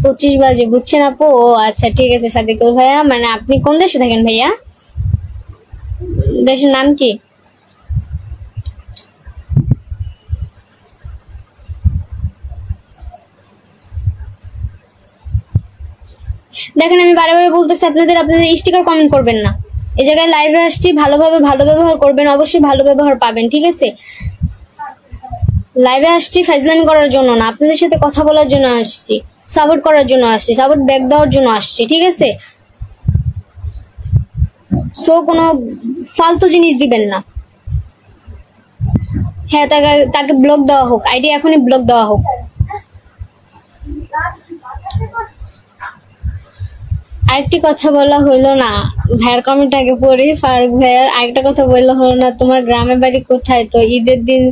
25 বাজে, বুঝছেন আপু? ও আচ্ছা, ঠিক আছে সাদিকুল ভাইয়া। মানে আপনি কোন দেশে থাকেন ভাইয়া? দেশের নাম কি? দেখেন, আমি বারে বারে বলতেছি আপনাদের স্টিকার কমেন্ট করবেন না। এই জায়গায় লাইভে আসছি, ভালোভাবে ভালো ব্যবহার করবেন, অবশ্যই ভালো ব্যবহার পাবেন, ঠিক আছে? লাইভে আসছি ফাইজলামি করার জন্য না, আপনাদের সাথে কথা বলার জন্য আসছি, সাপোর্ট করার জন্য আসছি, সাপোর্ট ব্যাক দেওয়ার জন্য আসছি, ঠিক আছে? সো কোনো ফালতু জিনিস দিবেন না। হ্যাঁ, তাকে ব্লক দেওয়া হোক, আইডি এখনই ব্লক দেওয়া হোক। আরেকটি কথা বলা হলো না, ভাইয়ের কমেন্ট আগে পড়ি। ফারুক ভাইয়ার আরেকটা কথা বললে হলো না, তোমার গ্রামের বাড়ি কোথায়? তো ঈদের দিন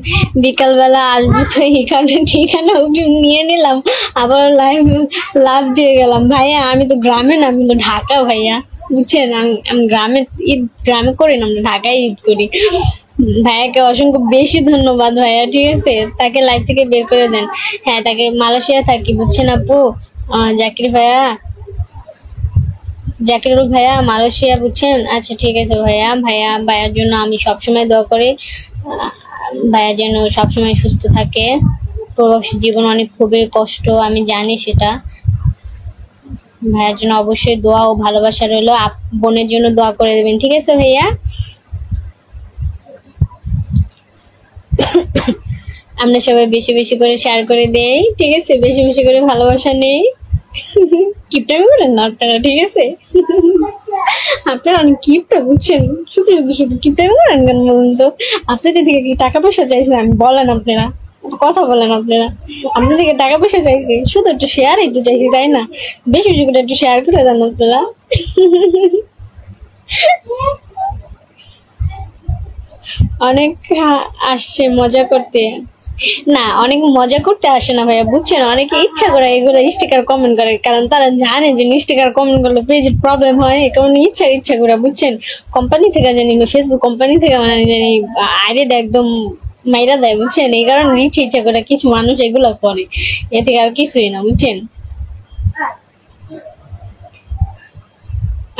বিকালবেলা আসবো, তো এই কারণে ঠিকানা নিয়ে নিলাম, আবার লাভ দিয়ে গেলাম। ভাইয়া আমি তো গ্রামে না, আমি তো ঢাকা ভাইয়া, বুঝছেন? আমি গ্রামে করি না, আমরা ঢাকায় ঈদ করি। ভাইয়াকে অসংখ্য বেশি ধন্যবাদ ভাইয়া, ঠিক আছে? তাকে লাইফ থেকে বের করে দেন। হ্যাঁ, তাকে মালয়েশিয়া থাকি, বুঝছেন আপু? জাকিরুল ভাইয়া মালয়েশিয়া, বুঝছেন? আচ্ছা ঠিক আছে ভাইয়া। ভাইয়ার জন্য আমি সবসময় দোয়া করি, ভাইয়া যেন সবসময় সুস্থ থাকে। প্রবাসী জীবন অনেক খুবই কষ্ট, আমি জানি সেটা। ভাইয়ার জন্য অবশ্যই দোয়া ও ভালোবাসা রইলো। বোনের জন্য দোয়া করে দেবেন, ঠিক আছে ভাইয়া? আমরা সবাই বেশি বেশি করে শেয়ার করে দেই, ঠিক আছে? বেশি বেশি করে ভালোবাসা নেই, কিপটামি করেন না আপনারা, ঠিক আছে? আপনারা অনেক কিপটা, বুঝছেন? শুধু কিপটামি করেন কেন বলুন তো? আপনাদের থেকে কি টাকা পয়সা চাইছেন? আমি বলেন, আপনারা কথা বলেন। আপনাদের থেকে টাকা পয়সা চাইছি, শুধু একটু শেয়ার একটু চাইছি, তাই না? বেশি বেশি করে একটু শেয়ার করে দেন আপনারা। অনেক আসছে মজা করতে, না অনেক মজা করতে আসে না ভাইয়া, বুঝছেন? অনেকে ইচ্ছা করে এগুলো স্টিকার কমেন্ট করে, কারণ তারা জানে যে স্টিকার কমেন্ট করলে পেজের প্রবলেম হয়, এই কারণে ইচ্ছা করে, বুঝছেন? কোম্পানি থেকে জানি, ফেসবুক কোম্পানি থেকে মানে জানি আইডিটা একদম মাইরা দেয়, বুঝছেন? এই কারণে ইচ্ছা করে কিছু মানুষ এগুলো করে, এ থেকে আর কিছুই না, বুঝছেন?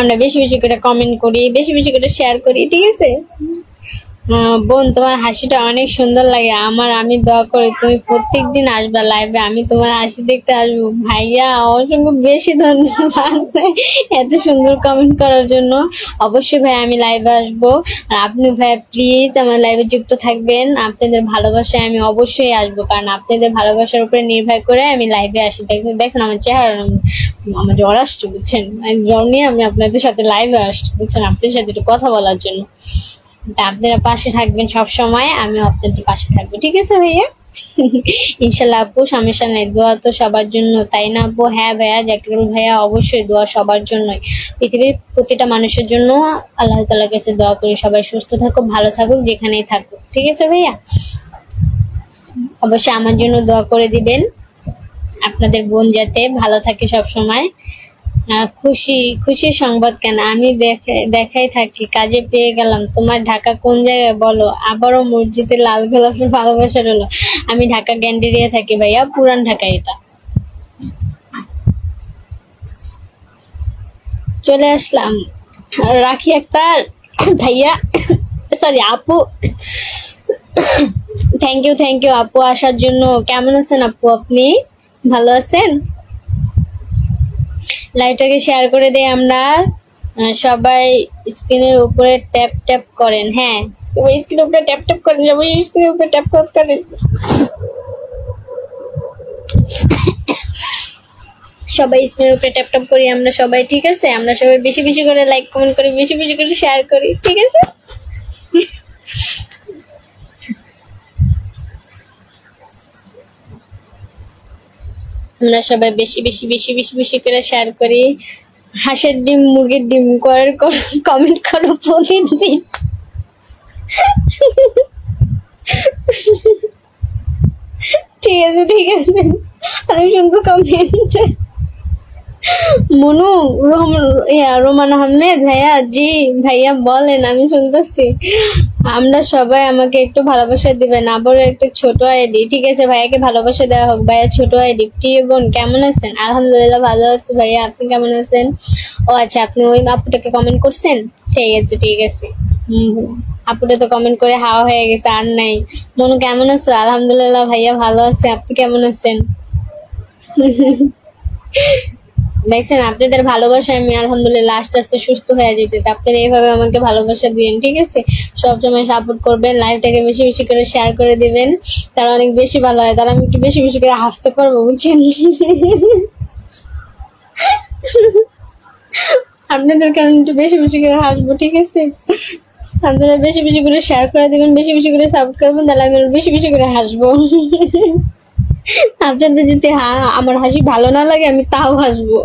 আমরা বেশি বেশি করে কমেন্ট করি, বেশি বেশি করে শেয়ার করি, ঠিক আছে? বোন, তোমার হাসিটা অনেক সুন্দর লাগে আমার, আমি দোয়া করি তুমি প্রত্যেকদিন আসবা লাইভে, আমি তোমার হাসি দেখতে আসবো। ভাইয়া অসংখ্য বেশি ধন্যবাদ এত সুন্দর কমেন্ট করার জন্য। অবশ্যই ভাই আমি লাইভে আসবো, আর আপনি ভাইয়া প্লিজ আমার লাইভে যুক্ত থাকবেন। আপনাদের ভালোবাসায় আমি অবশ্যই আসবো, কারণ আপনাদের ভালোবাসার উপরে নির্ভর করে আমি লাইভে আসি। দেখছেন আমার চেহারা, আমার জ্বর আসছে, বুঝছেন? জ্বর নিয়ে আমি আপনাদের সাথে লাইভে আসছি, বুঝছেন? আপনাদের সাথে একটু কথা বলার জন্য। আপনারা পাশে থাকবেন সব সময়, আমি আপনাদের পাশে থাকবো, ঠিক আছে ভাইয়া? ইনশাল্লাহ আপু, সমস্যা নেই। দোয়া তো সবার জন্য, তাই না আপু? হ্যাঁ ভাইয়া, জাকিরুল ভাইয়া, অবশ্যই দোয়া সবার জন্যই, পৃথিবীর প্রতিটা মানুষের জন্য আল্লাহ তাআলার কাছে দোয়া করি সবাই সুস্থ থাকুক, ভালো থাকুক, যেখানেই থাকুক, ঠিক আছে ভাইয়া? অবশ্যই আমার জন্য দোয়া করে দিবেন, আপনাদের বোন যাতে ভালো থাকে সব সময়। খুশির সংবাদ কেন? আমি দেখাই থাকি, কাজে পেয়ে গেলাম। তোমার ঢাকা কোন জায়গায় বলো? আবারও মসজিদে লাল গোলাপের ভালোবাসা রইলো। আমি ঢাকা গ্যান্ডেরিয়া থাকি ভাইয়া, পুরান ঢাকা। এটা চলে আসলাম, রাখি একটা ভাইয়া, সরি আপু। থ্যাংক ইউ আপু আসার জন্য। কেমন আছেন আপু? আপনি ভালো আছেন? লাইভটাকে শেয়ার করে দেই আমরা সবাই, স্ক্রিনের উপরে ট্যাপ করেন। হ্যাঁ, সবাই স্ক্রিনের উপরে ট্যাপ করেন, সবাই স্ক্রিনের উপরে ট্যাপ করেন, সবাই স্ক্রিনের উপরে ট্যাপ করি আমরা সবাই, ঠিক আছে? আমরা সবাই বেশি বেশি করে লাইক কমেন্ট করি, বেশি বেশি করে শেয়ার করি, ঠিক আছে? আমরা সবাই বেশি বেশি করে শেয়ার করি। হাঁসের ডিম, মুরগির ডিম করার কমেন্ট করো প্রতিদিন। ঠিক আছে, অনেক সুন্দর কমেন্ট। মনু রোমান আহমেদ ভাইয়া, জি ভাইয়া বলেন, আমি শুনতেছি। আমরা সবাই আমাকে একটু ভালোবাসা দিবেন, আবারও একটা ছোট আইডি। ঠিক আছে, ভাইয়াকে ভালোবাসা দেওয়া হোক। ভাইয়া ছোট আইডি। প্রিয় বোন কেমন আছেন? আলহামদুলিল্লাহ ভালো আছি ভাইয়া, আপনি কেমন আছেন? ও আচ্ছা, আপনি ওই আপুটাকে কমেন্ট করছেন? ঠিক আছে ঠিক আছে। আপুটা তো কমেন্ট করে হাওয়া হয়ে গেছে, আর নাই। মনু কেমন আছো? আলহামদুলিল্লাহ ভাইয়া ভালো আছে, আপনি কেমন আছেন? দেখছেন, আপনাদের ভালোবাসায় আমি আলহামদুলিল্লাহ আস্তে আস্তে সুস্থ হয়ে যেতেছি। আপনারা এইভাবে আমাকে ভালোবাসা দিবেন, ঠিক আছে? সবসময় সাপোর্ট করবেন, লাইভটাকে বেশি বেশি করে শেয়ার করে দিবেন, তারা অনেক বেশি ভালো হয়, তারা আমি একটু বেশি বেশি করে হাসতে পারবো, বুঝছেন? আপনাদেরকে আমি একটু বেশি বেশি করে হাসবো, ঠিক আছে? আপনারা বেশি বেশি করে শেয়ার করে দিবেন, বেশি বেশি করে সাপোর্ট করবেন, তাহলে আমি বেশি বেশি করে হাসবো। আপনাদের যদি আমার হাসি ভালো না লাগে, আমি তাও হাসবো।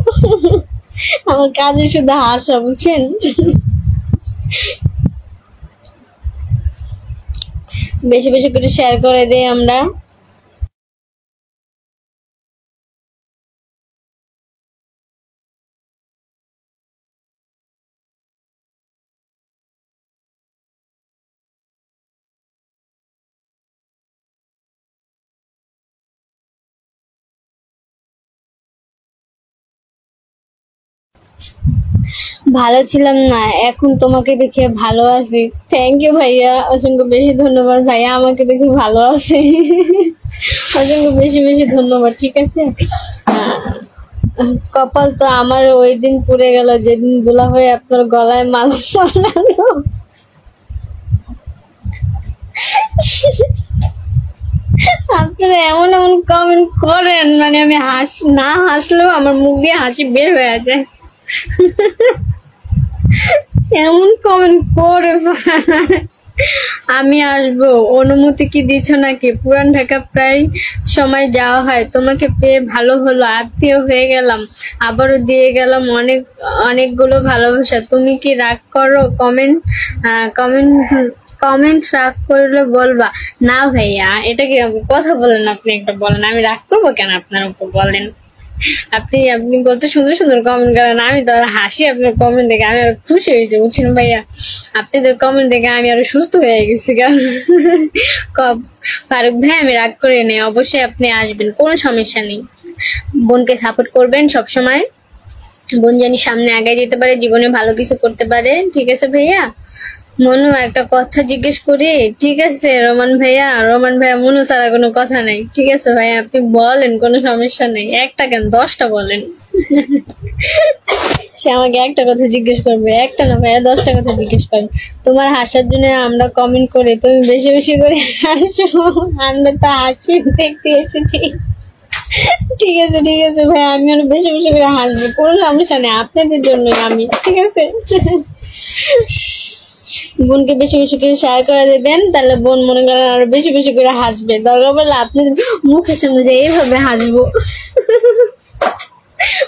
আমার কাজে শুধু হাসা, বুঝছেন? বেশি বেশি করে শেয়ার করে দেই আমরা। ভালো ছিলাম না, এখন তোমাকে দেখে ভালো আছি। থ্যাংক ইউ ভাইয়া, অসংখ্য বেশি ধন্যবাদ ভাইয়া, আমাকে দেখে ভালো আছে। অসংখ্য বেশি বেশি ধন্যবাদ, ঠিক আছে? কপাল তো আমার ওই দিন পুড়ে গেল যেদিন দুলা হয়ে আপনার গলায় মালা পরালো। আপনারা এমন এমন কমেন্ট করেন, মানে আমি না হাসলেও আমার মুখ দিয়ে হাসি বের হয়ে যায়। এমন কমেন্ট করে। আমি আসবো, অনুমতি কি দিচ্ছ নাকি? পুরান ঢাকা প্রায় সময় যাওয়া হয়, তোমাকে পেয়ে ভালো হলো, আত্মীয় হয়ে গেলাম, আবারও দিয়ে গেলাম অনেকগুলো ভালোবাসা। তুমি কি রাগ করো? কমেন্ট কমেন্ট রাগ করলে বলবা না ভাইয়া। এটা কি কথা বলেন আপনি? একটা বলেন, আমি রাগ করবো কেন আপনার উপর? বলেন আপনি কত সুন্দর সুন্দর কমেন্ট করেন, আমি তো হাসি আপনার কমেন্ট দেখে, আমি আরো খুশি হয়েছি, বুঝছেন ভাইয়া? আপনাদের কমেন্ট দেখে আমি আরো সুস্থ হয়ে গেছি। ফারুক ভাই, আমি রাগ করে নেই, অবশ্যই আপনি আসবেন, কোনো সমস্যা নেই। বোনকে সাপোর্ট করবেন সবসময়, বোন জানি সামনে আগায় যেতে পারে, জীবনে ভালো কিছু করতে পারে, ঠিক আছে ভাইয়া? মনু, একটা কথা জিজ্ঞেস করি? ঠিক আছে রোমান ভাইয়া, মনু ছাড়া কোনো কথা নাই, ঠিক আছে ভাইয়া? আপনি বলেন, কোনো সমস্যা নেই। একটা কেন, 10টা বলেন। সে আমাকে একটা কথা জিজ্ঞেস করবে, একটা না ভাইয়া, 10টা কথা জিজ্ঞেস করবে। তোমার হাসার জন্য আমরা কমেন্ট করি, তুমি বেশি বেশি করে হাসো, আমরা তো হাসি দেখতে এসেছি। ঠিক আছে ঠিক আছে ভাই, আমি আরো বেশি বেশি করে হাসবো, কোনো সমস্যা নেই, আপনাদের জন্যই আমি, ঠিক আছে? বোনকে বেশি বেশি করে শেয়ার করে দেবেন, তাহলে বোন মনে করেন আরো বেশি বেশি করে হাসবে। দরকার পড়লে আপনার মুখের সামনে যে এইভাবে হাসবো,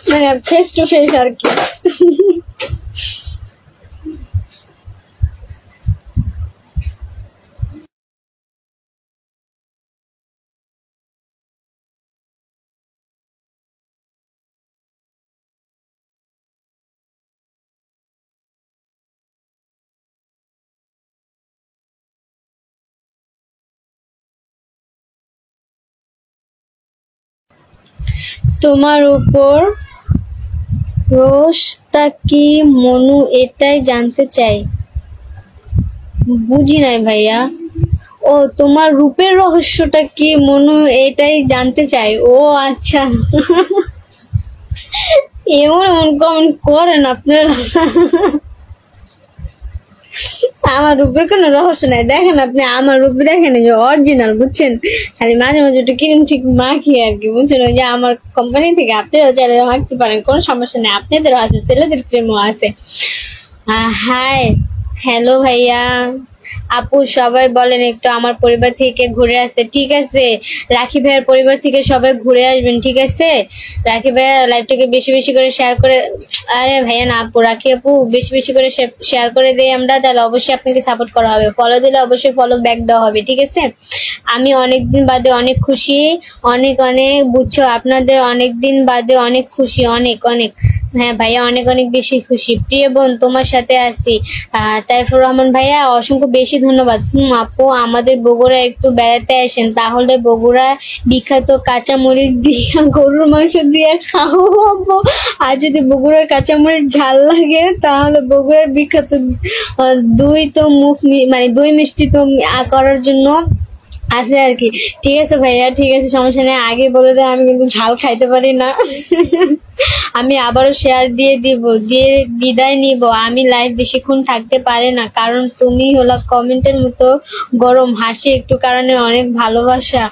মানে ফেস টু ফেস আর কি। তোমার উপর রোষটা কি মনু? এটাই জানতে চাই। বুঝি নাই ভাইয়া। ও, তোমার রূপের রহস্যটা কি মনু? এটাই জানতে চাই। ও আচ্ছা, এমন এমন কমেন্ট করেন আপনারা। আমার রূপের কোনো রহস্য নাই, দেখেন আপনি আমার রূপ দেখেন, যে অরিজিনাল, বুঝছেন? খালি মাঝে মাঝে একটু ক্রিম ঠিক মাখি আর কি, বুঝছেন? ওই যে আমার কোম্পানি থেকে আপনারাও চাইলে মাখতে পারেন, কোনো সমস্যা নেই। আপনাদেরও আছে, ছেলেদের ক্রিমও আছে। হাই, হ্যালো ভাইয়া, আপু, সবাই বলেন একটু আমার পরিবার থেকে ঘুরে আসতে। ঠিক আছে, রাখি ভাইয়ের পরিবার থেকে সবাই ঘুরে আসবেন, ঠিক আছে? রাখি ভাইয়া লাইভটাকে বেশি বেশি করে শেয়ার করে, আরে ভাইয়া না আপু, রাখি আপু বেশি বেশি করে শেয়ার করে দেই আমরা, তাহলে অবশ্যই আপনাকে সাপোর্ট করা হবে। ফলো দিলে অবশ্যই ফলো ব্যাক দেওয়া হবে, ঠিক আছে? আমি অনেকদিন বাদে অনেক খুশি, অনেক অনেক, বুঝছো? আপনাদের অনেকদিন বাদে অনেক খুশি, অনেক অনেক। হ্যাঁ ভাইয়া অনেক অনেক বেশি খুশি। প্রিয় বোন তোমার সাথে আছি। তাইফুর রহমান ভাইয়া অসংখ্য বেশি ধন্যবাদ। আপু আমাদের বগুড়া একটু বেড়াতে আসেন, তাহলে বগুড়া বিখ্যাত কাঁচামরিচ দিয়া গরুর মাংস দিয়ে খাও আপু। আর যদি বগুড়ার কাঁচামরিচ ঝাল লাগে তাহলে বগুড়ার বিখ্যাত দই তো মানে দই মিষ্টি তো করার জন্য আছে আর কি। ঠিক আছে ভাইয়া, ঠিক আছে, সমস্যা নেই। আগে বলে দেয় আমি কিন্তু ঝাল খাইতে পারি না। আমি আবারও শেয়ার দিয়ে বিদায় নিব। আমি লাইভ বেশিক্ষণ থাকতে পারি না, কারণ তুমি হলো কমেন্টের মতো গরম। হাসি একটু কারণে অনেক ভালোবাসা।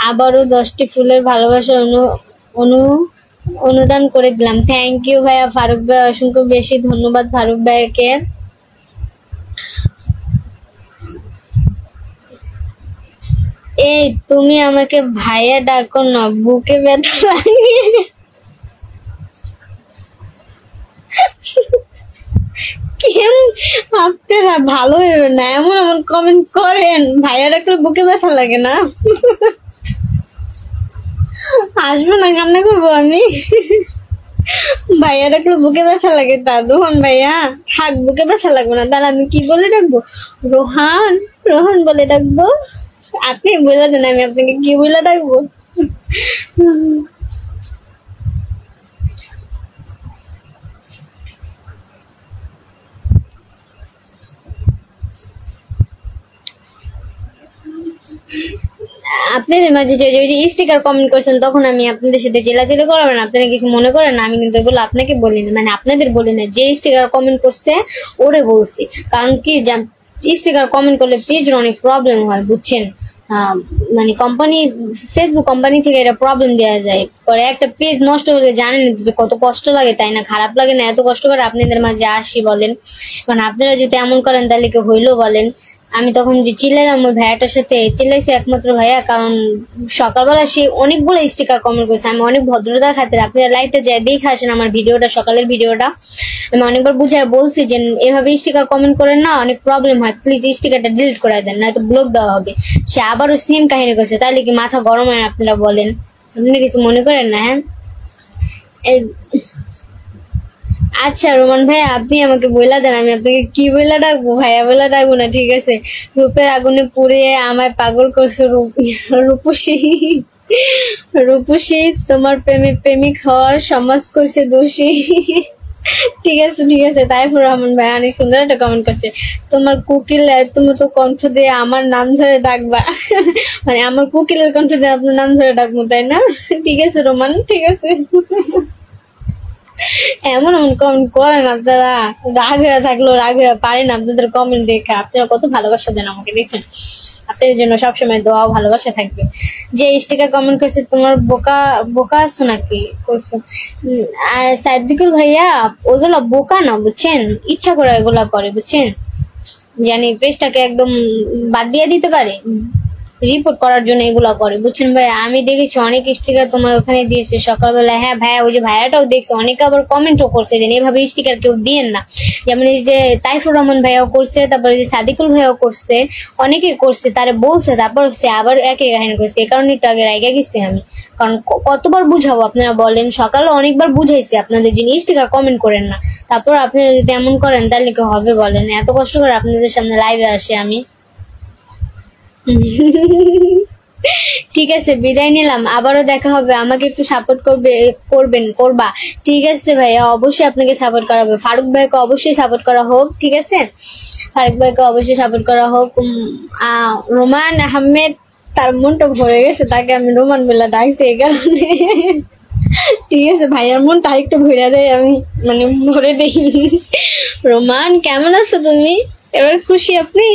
আবারও 10টি ফুলের ভালোবাসা অনুদান করে দিলাম। থ্যাংক ইউ ভাইয়া। ফারুক ভাই অসংখ্য বেশি ধন্যবাদ ফারুক ভাইকে। এই তুমি আমাকে ভাইয়া ডাকো না, বুকে ব্যথা লাগে। কেন আপনারা ভালো হবে না, এমন এমন কমেন্ট করেন। ভাইয়া ডাকলে বুকে ব্যথা লাগে না? আসবো না, কান্না করবো আমি। ভাইয়া ডাকলে বুকে ব্যথা লাগে তা? রোহন ভাইয়া থাক, বুকে ব্যথা লাগবে না। তাহলে আমি কি বলে ডাকবো? রোহান, রোহন বলে ডাকবো? আপনি বলে দেন আমি আপনাকে কি বলে ডাকবো। আপনাদের মাঝে যে স্টিকার কমেন্ট করছেন তখন আমি আপনাদের সাথে জেলাজেলি করাবেন, আপনারা কিছু মনে করেন না। আমি কিন্তু এগুলো আপনাকে বলি না, মানে আপনাদের বলি না, যে স্টিকার কমেন্ট করছে ওরে বলছি। কারণ কি স্টিকার কমেন্ট করলে পেজের অনেক প্রবলেম হয়, বুঝছেন? মানে ফেসবুক কোম্পানি থেকে এটা প্রবলেম দেওয়া যায়। পরে একটা পেজ নষ্ট হলে জানেন কত কষ্ট লাগে, তাই না? খারাপ লাগে না? এত কষ্ট করে আপনাদের মাঝে আসি বলেন। কারণ আপনারা যদি এমন করেন তাহলে কি হইলো বলেন? আমি তখন যে চিল্লাইলাম ওই ভাইয়াটার সাথে, চিল্লাইছে একমাত্র ভাইয়া কারণ সকালবেলা সে অনেকগুলো স্টিকার কমেন্ট করেছে। আমি অনেক ভদ্রতার খাতিরে, আপনারা লাইভটা যায় দেখে আসেন আমার ভিডিওটা, সকালের ভিডিওটা। আমি অনেকবার বুঝায় বলছি যে এভাবে স্টিকার কমেন্ট করেন না, অনেক প্রবলেম হয়, প্লিজ স্টিকারটা ডিলিট করে দেন, নয়তো ব্লক দেওয়া হবে। সে আবারও সেম কাহিনী করছে। তাহলে কি মাথা গরম হয়? আপনারা বলেন, আপনারা কিছু মনে করেন না? হ্যাঁ আচ্ছা রোমান ভাই, আপনি আমাকে বইলা দেন আমি আপনাকে কি বইলা ডাকবো? ভাইয়া বইলা ডাকবো না, ঠিক আছে? রূপের আগুনে পুড়িয়ে আমায় পাগল করছো রূপসী। রূপসী তোমার প্রেমিক হওয়ার সমাজ করছে দোষী। ঠিক আছে, ঠিক আছে। তাইফুর রহমান ভাই অনেক সুন্দর একটা কমেন্ট করছে। তোমার কোকিল তুমি তো কণ্ঠ দিয়ে আমার নাম ধরে ডাকবা। মানে আমার কোকিলের কণ্ঠ দিয়ে আপনার নাম ধরে ডাকবো, তাই না? ঠিক আছে রোমান, ঠিক আছে। এমন এমন কমেন্ট করেন আপনারা, রাগ হয়ে থাকলেও রাগ হয়ে পারেন আপনাদের কমেন্ট দেখে। আপনারা কত ভালোবাসা দেন আমাকে, দেখছেন? আপনাদের জন্য সবসময় দোয়া ভালোবাসা থাকবে। যে স্টিকার কমেন্ট করছে তোমার বোকা আছো নাকি করছো সাদিকুল ভাইয়া, ওইগুলো বোকা না, বুঝছেন? ইচ্ছা করে এগুলা করে, বুঝছেন? জানি পেজটাকে একদম বাদ দিয়ে দিতে পারে, রিপোর্ট করার জন্য এগুলা করে, বুঝছেন ভাই? আমি দেখেছি অনেক স্টিকার তোমার ওখানে দিয়েছে সকালবেলা। হ্যাঁ ভাইয়া, ওই যে ভাইয়াটাও দেখছে, অনেকে আবার কমেন্টও করছে যে এভাবে স্টিকার কেউ দিয়েন না। যেমন এই যে তাইফুর রহমান ভাইয়াও করছে, তারপরে যে সাদিকুল ভাইয়াও করছে, অনেকে করছে, তারা বলছে, তারপর সে আবার একই কাহিনী করছে। এই কারণে একটু আগে রাইগা গেছি আমি, কারণ কতবার বুঝাবো আপনারা বলেন? সকালে অনেকবার বুঝাইছি আপনাদের যে স্টিকার কমেন্ট করেন না, তারপর আপনারা যদি এমন করেন তাহলে কি হবে বলেন? এত কষ্ট করে আপনাদের সামনে লাইভে আসে আমি। ঠিক আছে, বিদায় নিলাম, আবারও দেখা হবে। আমাকে একটু সাপোর্ট করবা? ঠিক আছে ভাইয়া, অবশ্যই আপনাকে সাপোর্ট করা হবে। ফারুক ভাইকে অবশ্যই সাপোর্ট করা হোক, ঠিক আছে? ফারুক ভাইকে অবশ্যই সাপোর্ট করা হোক। রোমান আহমেদ, তার মনটা ভরে গেছে, তাকে আমি রোমান বলে ডাকছি এই কারণে। ঠিক আছে, ভাইয়ার মনটা একটু ভরে দেয়, আমি মানে ভরে দেই। রোমান কেমন আছো তুমি? এবার খুশি আপনি?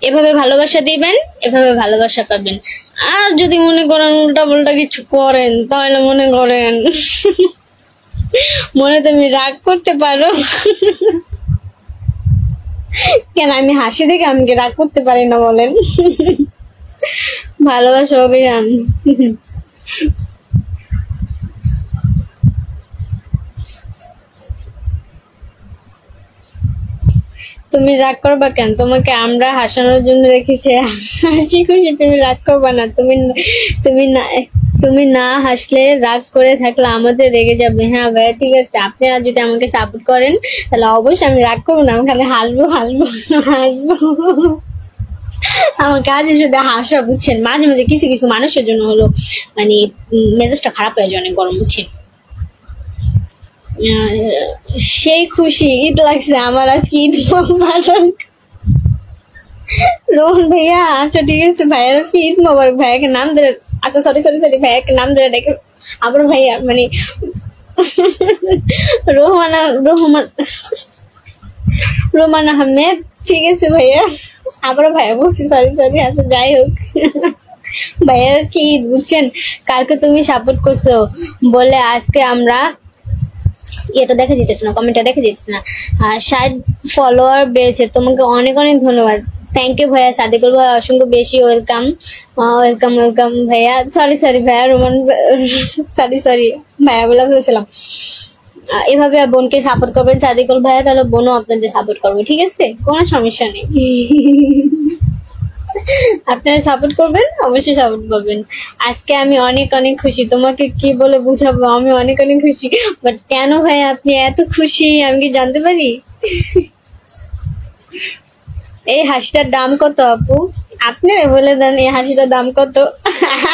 এভাবে ভালোবাসা দিবেন, এভাবে ভালোবাসা পাবেন। আর যদি মনে করেন উল্টা পাল্টা কিছু করেন, তাহলে মনে করেন মনে তুমি রাগ করতে পারো। কেন আমি হাসি দেখে আমি কি রাগ করতে পারি না বলেন? ভালোবাসা অভিযান। তুমি রাগ করবা কেন? তোমাকে আমরা হাসানোর জন্য রেখেছি, হাসি খুশি, তুমি রাগ করবা না। তুমি না তুমি না হাসলে রাগ করে থাকলে আমাদের রেগে যাবে। হ্যাঁ ভাইয়া ঠিক আছে, আপনারা যদি আমাকে সাপোর্ট করেন তাহলে অবশ্যই আমি রাগ করবো না, আমি খালি হাসবো হাসবো হাসবো। আমার কাজে শুধু হাসা, বুঝছেন। মাঝে মাঝে কিছু কিছু মানুষের জন্য হলো মানে মেজাজটা খারাপ হয়ে যায় অনেক গরম, বুঝছেন। সেই খুশি ঈদ লাগছে আমার, আজকে ঈদ মোবারক। রোহন ভাইয়া আচ্ছা ঠিক আছে ভাইয়া আজকে ঈদ মোবারক। ভাইয়াকে নাম ধরে, আচ্ছা সরি সরি সরি, ভাইয়াকে নাম ধরে ডেকে আবার ভাইয়া মানে রোহমানা রহমান রোমান আহমেদ, ঠিক আছে ভাইয়া, আবারও ভাইয়া বলছি সরি সরি। আচ্ছা যাই হোক ভাইয়া কি বুঝছেন, কালকে তুমি সাপোর্ট করছো বলে আজকে আমরা এটা দেখা যেতেছে না, কমেন্টটা দেখা যেতেছে না, 60 ফলোয়ার বেড়েছে। তোমাকে অনেক অনেক ধন্যবাদ। থ্যাংক ইউ ভাইয়া। সাদিকুল ভাইয়া অসংখ্য বেশি ওয়েলকাম ওয়েলকাম ওয়েলকাম ভাইয়া। সরি সরি ভাইয়া, রোমান সরি সরি ভাইয়া বলে ফেলছিলাম। এভাবে বোনকে সাপোর্ট করবেন সাদিকুল ভাইয়া, তাহলে বোনও আপনাদের সাপোর্ট করবে, ঠিক আছে, কোনো সমস্যা নেই। আপনারা সাপোর্ট করবেন, অবশ্যই সাপোর্ট পাবেন। আজকে আমি অনেক অনেক খুশি, তোমাকে কি বলে বুঝাবো, আমি অনেক অনেক খুশি। বাট কেন ভাই আপনি এত খুশি আমি কি জানতে পারি? এই হাসিটার দাম কত আপু? আপনি বলে দেন এই হাসিটার দাম কত?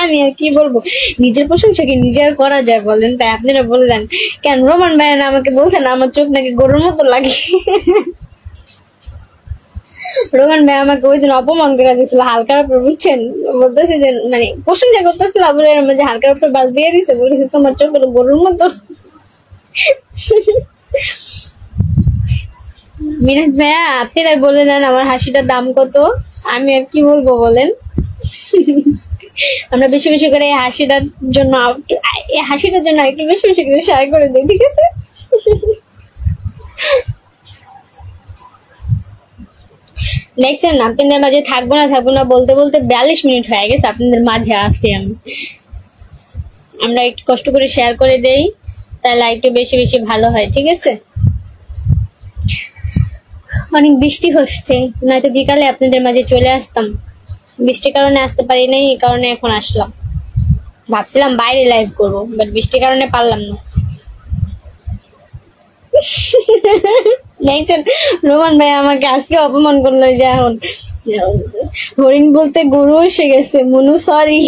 আমি আর কি বলবো, নিজের প্রশংসা কি নিজে আর করা যায় বলেন? তাই আপনারা বলে দেন। কেন রোমান ভাই না আমাকে বলছেন আমার চোখ নাকি গরুর মতো লাগে? রোমান ভাই আমাকে ওই দিন অপমান করে দিয়েছিল হালকার উপর, বুঝছেন। বলতেছে যে মানে প্রশংসা করতেছিল, আবার এর মধ্যে হালকার উপর বাস দিয়ে দিচ্ছে, বলেছে তোমার চোখ গরুর মতো। মিরাজ ভাইয়া আপনারা বলে দেন আমার হাসিটার দাম কত? আমি আর কি বলবো বলেন। আমরা বেশি বেশি করে এই হাসিটার জন্য একটু বেশি বেশি করে শেয়ার করে দিই, ঠিক আছে? দেখছেন আপনাদের মাঝে থাকবো না বলতে বলতে 42 মিনিট হয়ে গেছে, আপনাদের মাঝে আসছি আমি। আমরা একটু কষ্ট করে শেয়ার করে দেই, তাহলে একটু বেশি বেশি ভালো হয়, ঠিক আছে? অনেক বৃষ্টি হচ্ছে, নয়তো বিকালে আপনাদের মাঝে চলে আসতাম। বৃষ্টির কারণে আসতে পারি নাই, এই কারণে এখন আসলাম। ভাবছিলাম বাইরে লাইভ করবো, বাট বৃষ্টির কারণে পারলাম না। দেখছেন রোমান ভাই আমাকে আজকে অপমান করলো, যে এখন হরিণ বলতে গরু এসে গেছে। মনু সরি।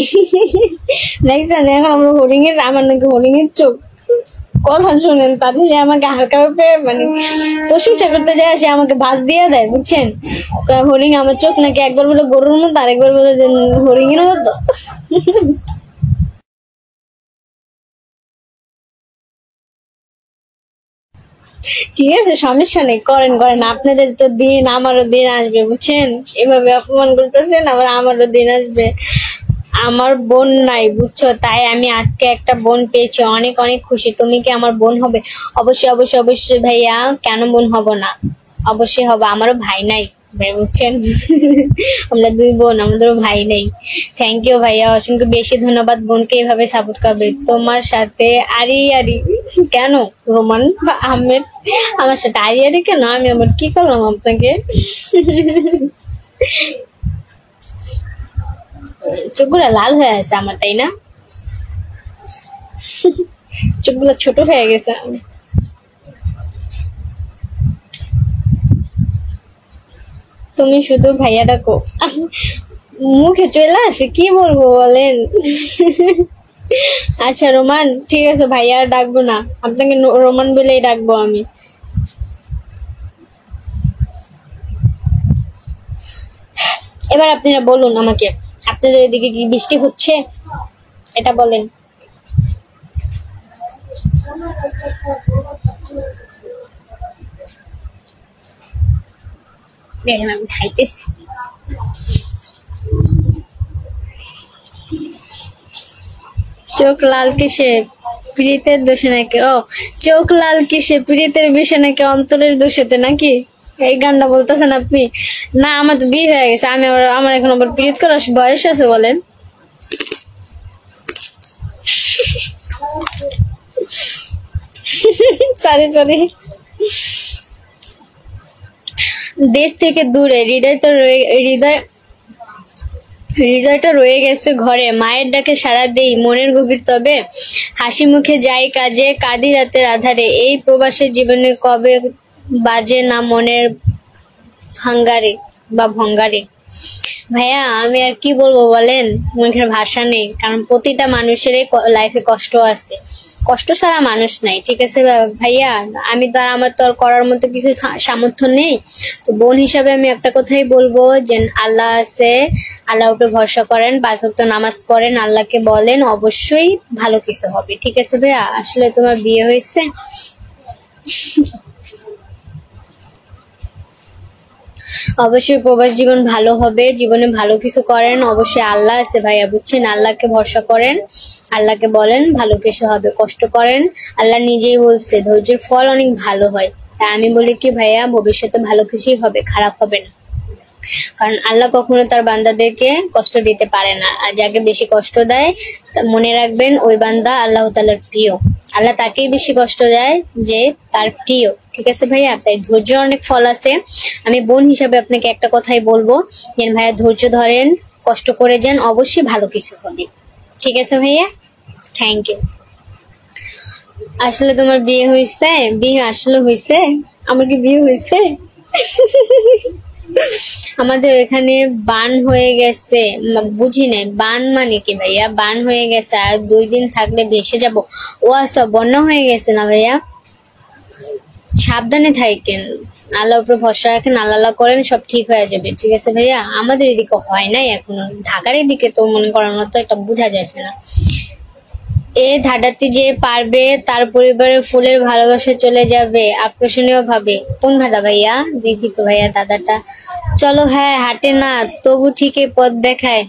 দেখছেন এখন আমরা আমার নাকি হরিণের চোখ। কথা শুনেন, তাহলে আমাকে হালকা ভাবে মানে প্রশংসা করতে যায়, সে আমাকে ভাত দিয়ে দেয়, বুঝছেন। হরিণ আমার চোখ নাকি একবার বলে গরুর মতো, আরেকবার বলে যে হরিণের মতো। ঠিক আছে সমস্যা নেই, করেন করেন, আপনাদের তো দিন আমারও দিন আসবে, বুঝছেন। এভাবে অপমান করতেছেন, আবার আমারও দিন আসবে। আমার বোন নাই বুঝছো, তাই আমি আজকে একটা বোন পেয়েছি, অনেক অনেক খুশি। তুমি কি আমার বোন হবে? অবশ্যই অবশ্যই অবশ্যই ভাইয়া, কেন বোন হব না, অবশ্যই হবে। আমারও ভাই নাই ভাই, বুঝছেন। আমরা 2 বোন, আমাদেরও ভাই নেই। থ্যাংক ইউ ভাইয়া, অসংখ্য বেশি ধন্যবাদ। বোনকে এভাবে সাপোর্ট করবে। তোমার সাথে আরি আরি কেন রোমান বা আহমেদ? আমার সাথে আরি আরি কেন? আমি আবার কি করলাম আপনাকে? চোখগুলো লাল হয়ে আছে আমার, তাই না? চোখগুলো ছোট হয়ে গেছে। তুমি শুধু ভাইয়া ডাকো, মুখে চলে আসে, কি বলবো বলেন। আচ্ছা রোমান ঠিক আছে, ভাইয়া ডাকবো না, আপনাকে রোমান বলেই ডাকবো আমি। এবার আপনারা বলুন আমাকে, আপনাদের এদিকে কি বৃষ্টি হচ্ছে এটা বলেন। দেখেন আমি খাইতেছি। চোখ লাল কিসে? প্রীতের দোষে নাকি? ও চোখ লাল কিসে? প্রীতের বিষে নাকি অন্তরের দোষেতে নাকি? এই গানটা বলতেছেন আপনি? না আমার তো বিয়ে হয়ে গেছে, আমি আমার এখন আবার প্রীত করার বয়স আছে বলেন? Sorry sorry. দেশ থেকে দূরে, হৃদয় তো হৃদয়টা রয়ে গেছে ঘরে, মায়ের ডাকে সাড়া দেই মনের গভীর তবে, হাসি মুখে যাই কাজে, কাঁদি রাতের আধারে, এই প্রবাসের জীবনে কবে বাজে না মনের ভাঙ্গারে বা ভঙ্গারে। ভাইয়া আমি আর কি বলবো বলেন, মুখের ভাষা নেই, কারণ প্রতিটা মানুষেরই লাইফে কষ্ট আছে, কষ্ট ছাড়া মানুষ নাই, ঠিক আছে ভাইয়া। আমি তো আর আমার তো আর করার মতো কিছু সামর্থ্য নেই। তো বোন হিসাবে আমি একটা কথাই বলবো যে আল্লাহ আছে, আল্লাহর উপরে ভরসা করেন, 5 ওয়াক্ত নামাজ পড়েন, আল্লাহকে বলেন, অবশ্যই ভালো কিছু হবে, ঠিক আছে ভাইয়া। আসলে তোমার বিয়ে হয়েছে? অবশ্যই প্রবাস জীবন ভালো হবে, জীবনে ভালো কিছু করেন, অবশ্যই আল্লাহ আছে ভাইয়া, বুঝছেন, আল্লাহকে ভরসা করেন, আল্লাহকে বলেন ভালো কিছু হবে, কষ্ট করেন, আল্লাহ নিজেই বলছে ধৈর্যের ফল অনেক ভালো হয়। তাই আমি বলি কি ভাইয়া, ভবিষ্যতে ভালো কিছুই হবে, খারাপ হবে না, কারণ আল্লাহ কখনো তার বান্দাদেরকে কষ্ট দিতে পারে না, আর যাকে বেশি কষ্ট দেয় মনে রাখবেন ওই বান্দা আল্লাহ তাআলার প্রিয়, আল্লাহ তাকেই বেশি কষ্ট দেয় যে তার প্রিয়, ঠিক আছে ভাইয়া। তাই ধৈর্য অনেক ফল আছে। আমি বোন হিসাবে আপনাকে একটা কথাই বলবো যে ভাইয়া ধৈর্য ধরেন, কষ্ট করে যান, অবশ্যই ভালো কিছু হবে, ঠিক আছে ভাইয়া। Thank you. আসলে তোমার বিয়ে হয়েছে? বিয়ে আসলে হয়েছে? আমার কি বিয়ে হয়েছে? আমাদের এখানে বান হয়ে গেছে, বুঝি নাই বান মানে কি ভাইয়া? বান হয়ে গেছে, আর 2 দিন থাকলে ভেসে যাব। ও আচ্ছা, বন্যা হয়ে গেছে না ভাইয়া? সাবধানে থাকেন, আল্লাহর উপর ভরসা রাখেন, আল্লাহ করেন, সব ঠিক হয়ে যাবে, ঠিক আছে ভাইয়া। আমাদের এদিকে হয় নাই এখনো, ঢাকার এদিকে তো মনে করার মতো একটা বোঝা যাচ্ছে না। এ ধাঁধাতে যে পারবে তার পরিবারের ফুলের ভালোবাসা চলে যাবে আকর্ষণীয় ভাবে। কোন ধাঁধা ভাইয়া? দেখি তো ভাইয়া ধাঁধাটা। চলো হ্যাঁ হাঁটে না তবু ঠিকই পথ দেখায়।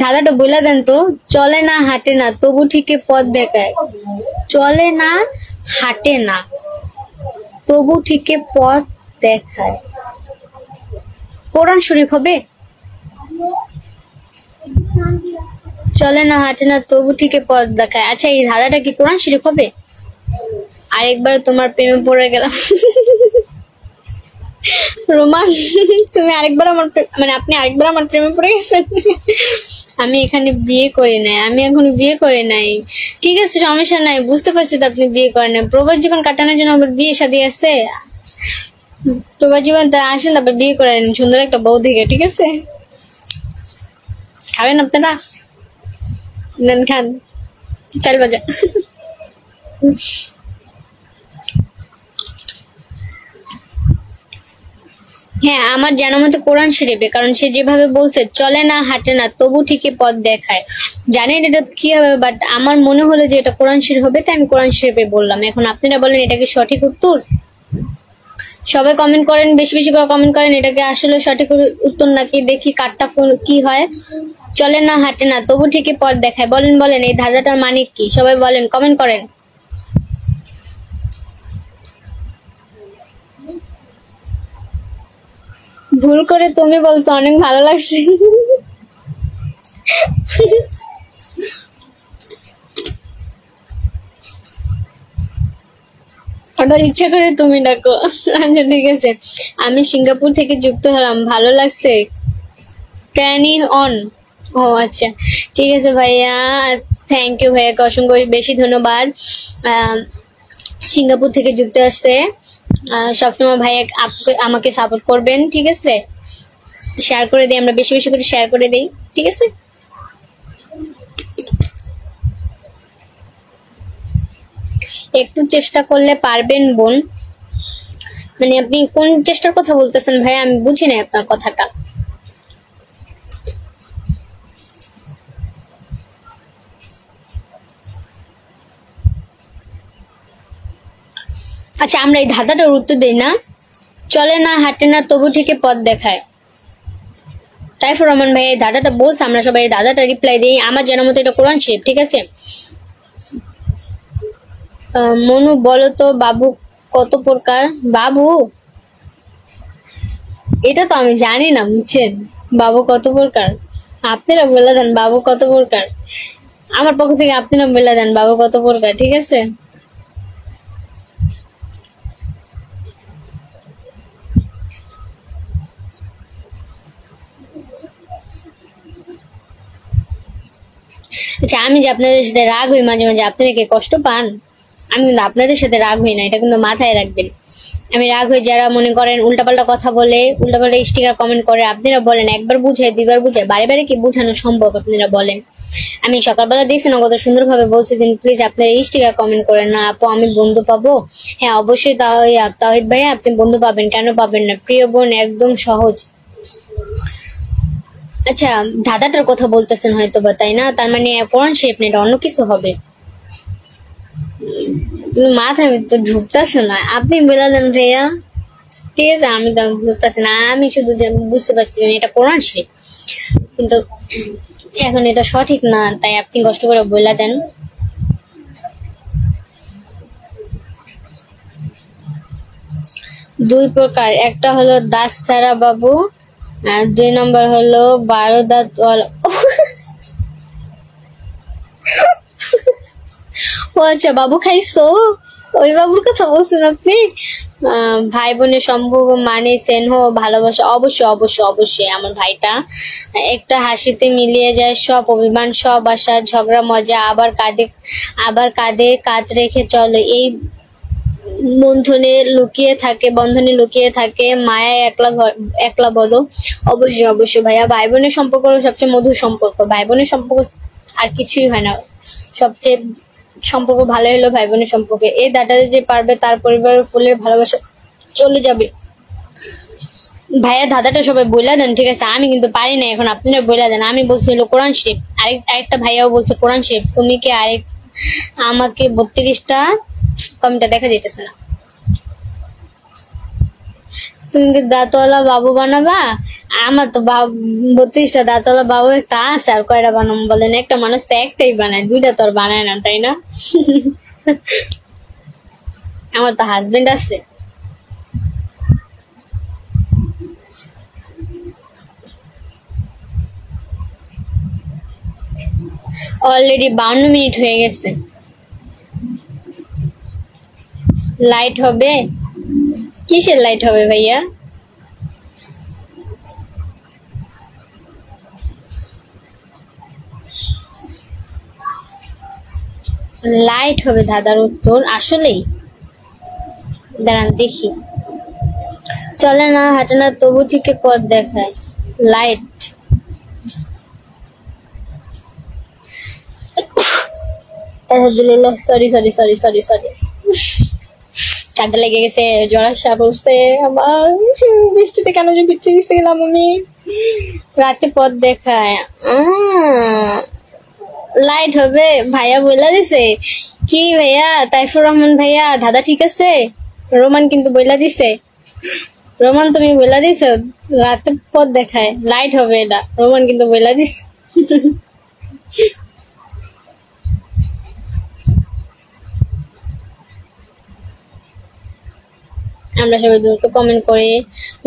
ধাঁধাটা বলে দেন তো। চলে না হাঁটে না তবু ঠিকই পথ দেখায়। চলে না হাঁটে না তবু ঠিকই পথ দেখায়। কোরআন শরীফ হবে? চলে না হাঁটে না তবু ঠিকই পথ দেখায়। আচ্ছা, এই ধাঁধাটা কি কোরআন শরীফ হবে? আরেকবার তোমার প্রেমে পড়ে গেলাম। রোমান, তুমি আরেকবার আমার মানে আপনি আরেকবার আমার প্রেমে পড়ে গেছেন। আমি এখানে বিয়ে করি নাই, আমি এখনো বিয়ে করি নাই, ঠিক আছে সমস্যা নাই, বুঝতে পারছি তো আপনি বিয়ে করেন না। প্রবাস জীবন কাটানোর জন্য আবার বিয়ে শাদী আছে, প্রবাস জীবন তা আসেন আবার বিয়ে করেন সুন্দর একটা বউ দিকে, ঠিক আছে? খাবেন আপনারা? নেন খান, 4 বাজে। হ্যাঁ, আমার জানা মতে কোরআন শরীফে, কারণ সে যেভাবে বলছে চলে না হাঁটে না তবু ঠিকই পথ দেখায়। জানেন এটা কি হবে, বাট আমার মনে হলো যে এটা কোরআন শরীফ হবে, তাই আমি কোরআন শরীফে বললাম। এখন আপনারা বলেন এটা কি সঠিক উত্তর? সবাই কমেন্ট করেন, বেশি বেশি করে কমেন্ট করেন, এটাকে আসলে সঠিক উত্তর নাকি, দেখি কারটা কি হয়। চলে না হাঁটে না তবু ঠিকই পথ দেখায়, বলেন বলেন এই ধাঁধাটার মানে কি? সবাই বলেন, কমেন্ট করেন। ভুল করে তুমি বলছো, অনেক ভালো লাগছে। আবার ইচ্ছা করে তুমি ডাকো। আচ্ছা ঠিক আছে, আমি সিঙ্গাপুর থেকে যুক্ত হলাম, ভালো লাগছে। ক্যানি অন। ও আচ্ছা ঠিক আছে ভাইয়া, থ্যাংক ইউ ভাইয়াকে অসংখ্য বেশি ধন্যবাদ সিঙ্গাপুর থেকে যুক্ত আসতে। সবসময় ভাইয়া আমাকে সাপোর্ট করবেন, ঠিক আছে? শেয়ার করে দিই, আমরা বেশি বেশি করে শেয়ার করে দিই, ঠিক আছে? একটু চেষ্টা করলে পারবেন বোন, মানে আপনি কোন চেষ্টার কথা বলতেছেন ভাইয়া? আমি বুঝি না আপনার কথাটা। আচ্ছা, আমরা এই ধাঁধাটার উত্তর দিই না। চলে না হাঁটে না তবু ঠিকই পথ দেখায়। তাইফুর রহমান ভাই এই ধাঁধাটা বলছে, আমরা সবাই এই ধাঁধাটা রিপ্লাই দিই। আমার জানা মতো এটা কোরআন শরীফ, ঠিক আছে? মনু বলো তো বাবু কত প্রকার? বাবু, এটা তো আমি জানি না, বুঝছেন? বাবু কত প্রকার, আপনারা বলে দেন বাবু কত প্রকার। আমার পক্ষ থেকে আপনারা বলে দেন বাবু কত প্রকার, ঠিক আছে? আচ্ছা, আমি যে আপনাদের সাথে রাগ হই মাঝে মাঝে, আপনারা কি কষ্ট পান? আমি কিন্তু আপনাদের সাথে রাগ হই না, এটা কিন্তু মাথায় রাখবেন। আমি রাগ হই যারা মনে করেন উল্টাপাল্টা কথা বলে, উল্টাপাল্টা স্টিকার কমেন্ট করে। আপনারা বলেন একবার বুঝায়, দুইবার বুঝায়, বারে বারে কি বুঝানো সম্ভব? আপনারা বলেন। আমি সকালবেলা দেখছি না কত সুন্দরভাবে বলছে যে প্লিজ আপনারা স্টিকার কমেন্ট করেন না আপু, আমি বন্ধু পাবো। হ্যাঁ অবশ্যই, তাওহিদ ভাইয়া আপনি বন্ধু পাবেন, কেন পাবেন না? প্রিয় বোন একদম সহজ। আচ্ছা, ধাঁধাটার কথা বলতেছেন হয়তো বা, তাই না? তার মানে কোরআন শরীফ না, এটা অন্য কিছু হবে। মাথায় তো ঢুকতেছে না, আপনি বলে দেন ভাইয়া। ঠিক আছে, আমি তো বুঝতেছি না, আমি শুধু বুঝতে পারছি যে এটা কোরআন শরীফ, কিন্তু এখন এটা সঠিক না, তাই আপনি কষ্ট করে বলে দেন। দুই প্রকার, একটা হলো দাস ছাড়া বাবু, আর 2 নম্বর হলো 12 দাঁত ওয়ালা। ও আচ্ছা, বাবু খাইছো, ওই বাবুর কথা বলছেন আপনি? ভাই বোনের সম্পর্ক মানে স্নেহ ভালোবাসা, অবশ্যই অবশ্যই অবশ্যই। আমার ভাইটা একটা হাসিতে মিলিয়ে যায় সব অভিমান, সব আশা, ঝগড়া, মজা, আবার কাঁধে কাঁধ রেখে চলে। এই বন্ধনে লুকিয়ে থাকে মায়া, একলা বলো। অবশ্যই অবশ্যই ভাইয়া, ভাই বোনের সম্পর্ক হলো সবচেয়ে মধুর সম্পর্ক। ভাই বোনের সম্পর্ক আর কিছুই হয় না, সবচেয়ে সম্পর্ক ভালো হলো ভাই বোনের সম্পর্কে। এই দাঁটাতে যে পারবে তার পরিবারের ফুলের ভালোবাসা চলে যাবে। ভাইয়া ধাঁধাটা সবাই বইলা দেন, ঠিক আছে? আমি কিন্তু পারি না, এখন আপনারা বইলা দেন। আমি বলছি হলো কোরআন শরীফ, আরেকটা ভাইয়াও বলছে কোরআন শরীফ। তুমি কি আমাকে 32টা কমটা দেখা যেতেছে না। তুমি কি দাঁতওয়ালা বাবু বানাবা? আমার তো 32টা দাঁতওয়ালা বাবু একটা আছে, আর কয়টা বানাবো বলেন? একটা মানুষ তো একটাই বানায়, 2টা তো আর বানায় না, তাই না? আমার তো হাজবেন্ড আছে। অলরেডি 52 মিনিট হয়ে গেছে। লাইট হবে? কিসের লাইট হবে ভাইয়া? লাইট হবে দাদার উত্তর আসলেই। দাঁড়ান দেখি। চলে না, হাঁটে না, তবু ঠিক পথ দেখায়। লাইট। আলহামদুলিল্লাহ, sorry sorry sorry sorry sorry, ঠান্ডা লেগে গেছে, জ্বর আসা বসতে আমার। বৃষ্টিতে কেন যে ভিজতে গেলাম আমি? রাতে পথ দেখায়, লাইট হবে ভাইয়া বইলা দিছে। কি ভাইয়া? তাইফুর রহমান ভাইয়া, দাদা ঠিক আছে? রোমান কিন্তু বইলা দিছে। রোমান তুমি বইলা দিছো রাতে পথ দেখায়, লাইট হবে, এটা রোমান কিন্তু বইলা দিছে। আমরা সবাই দ্রুত কমেন্ট করে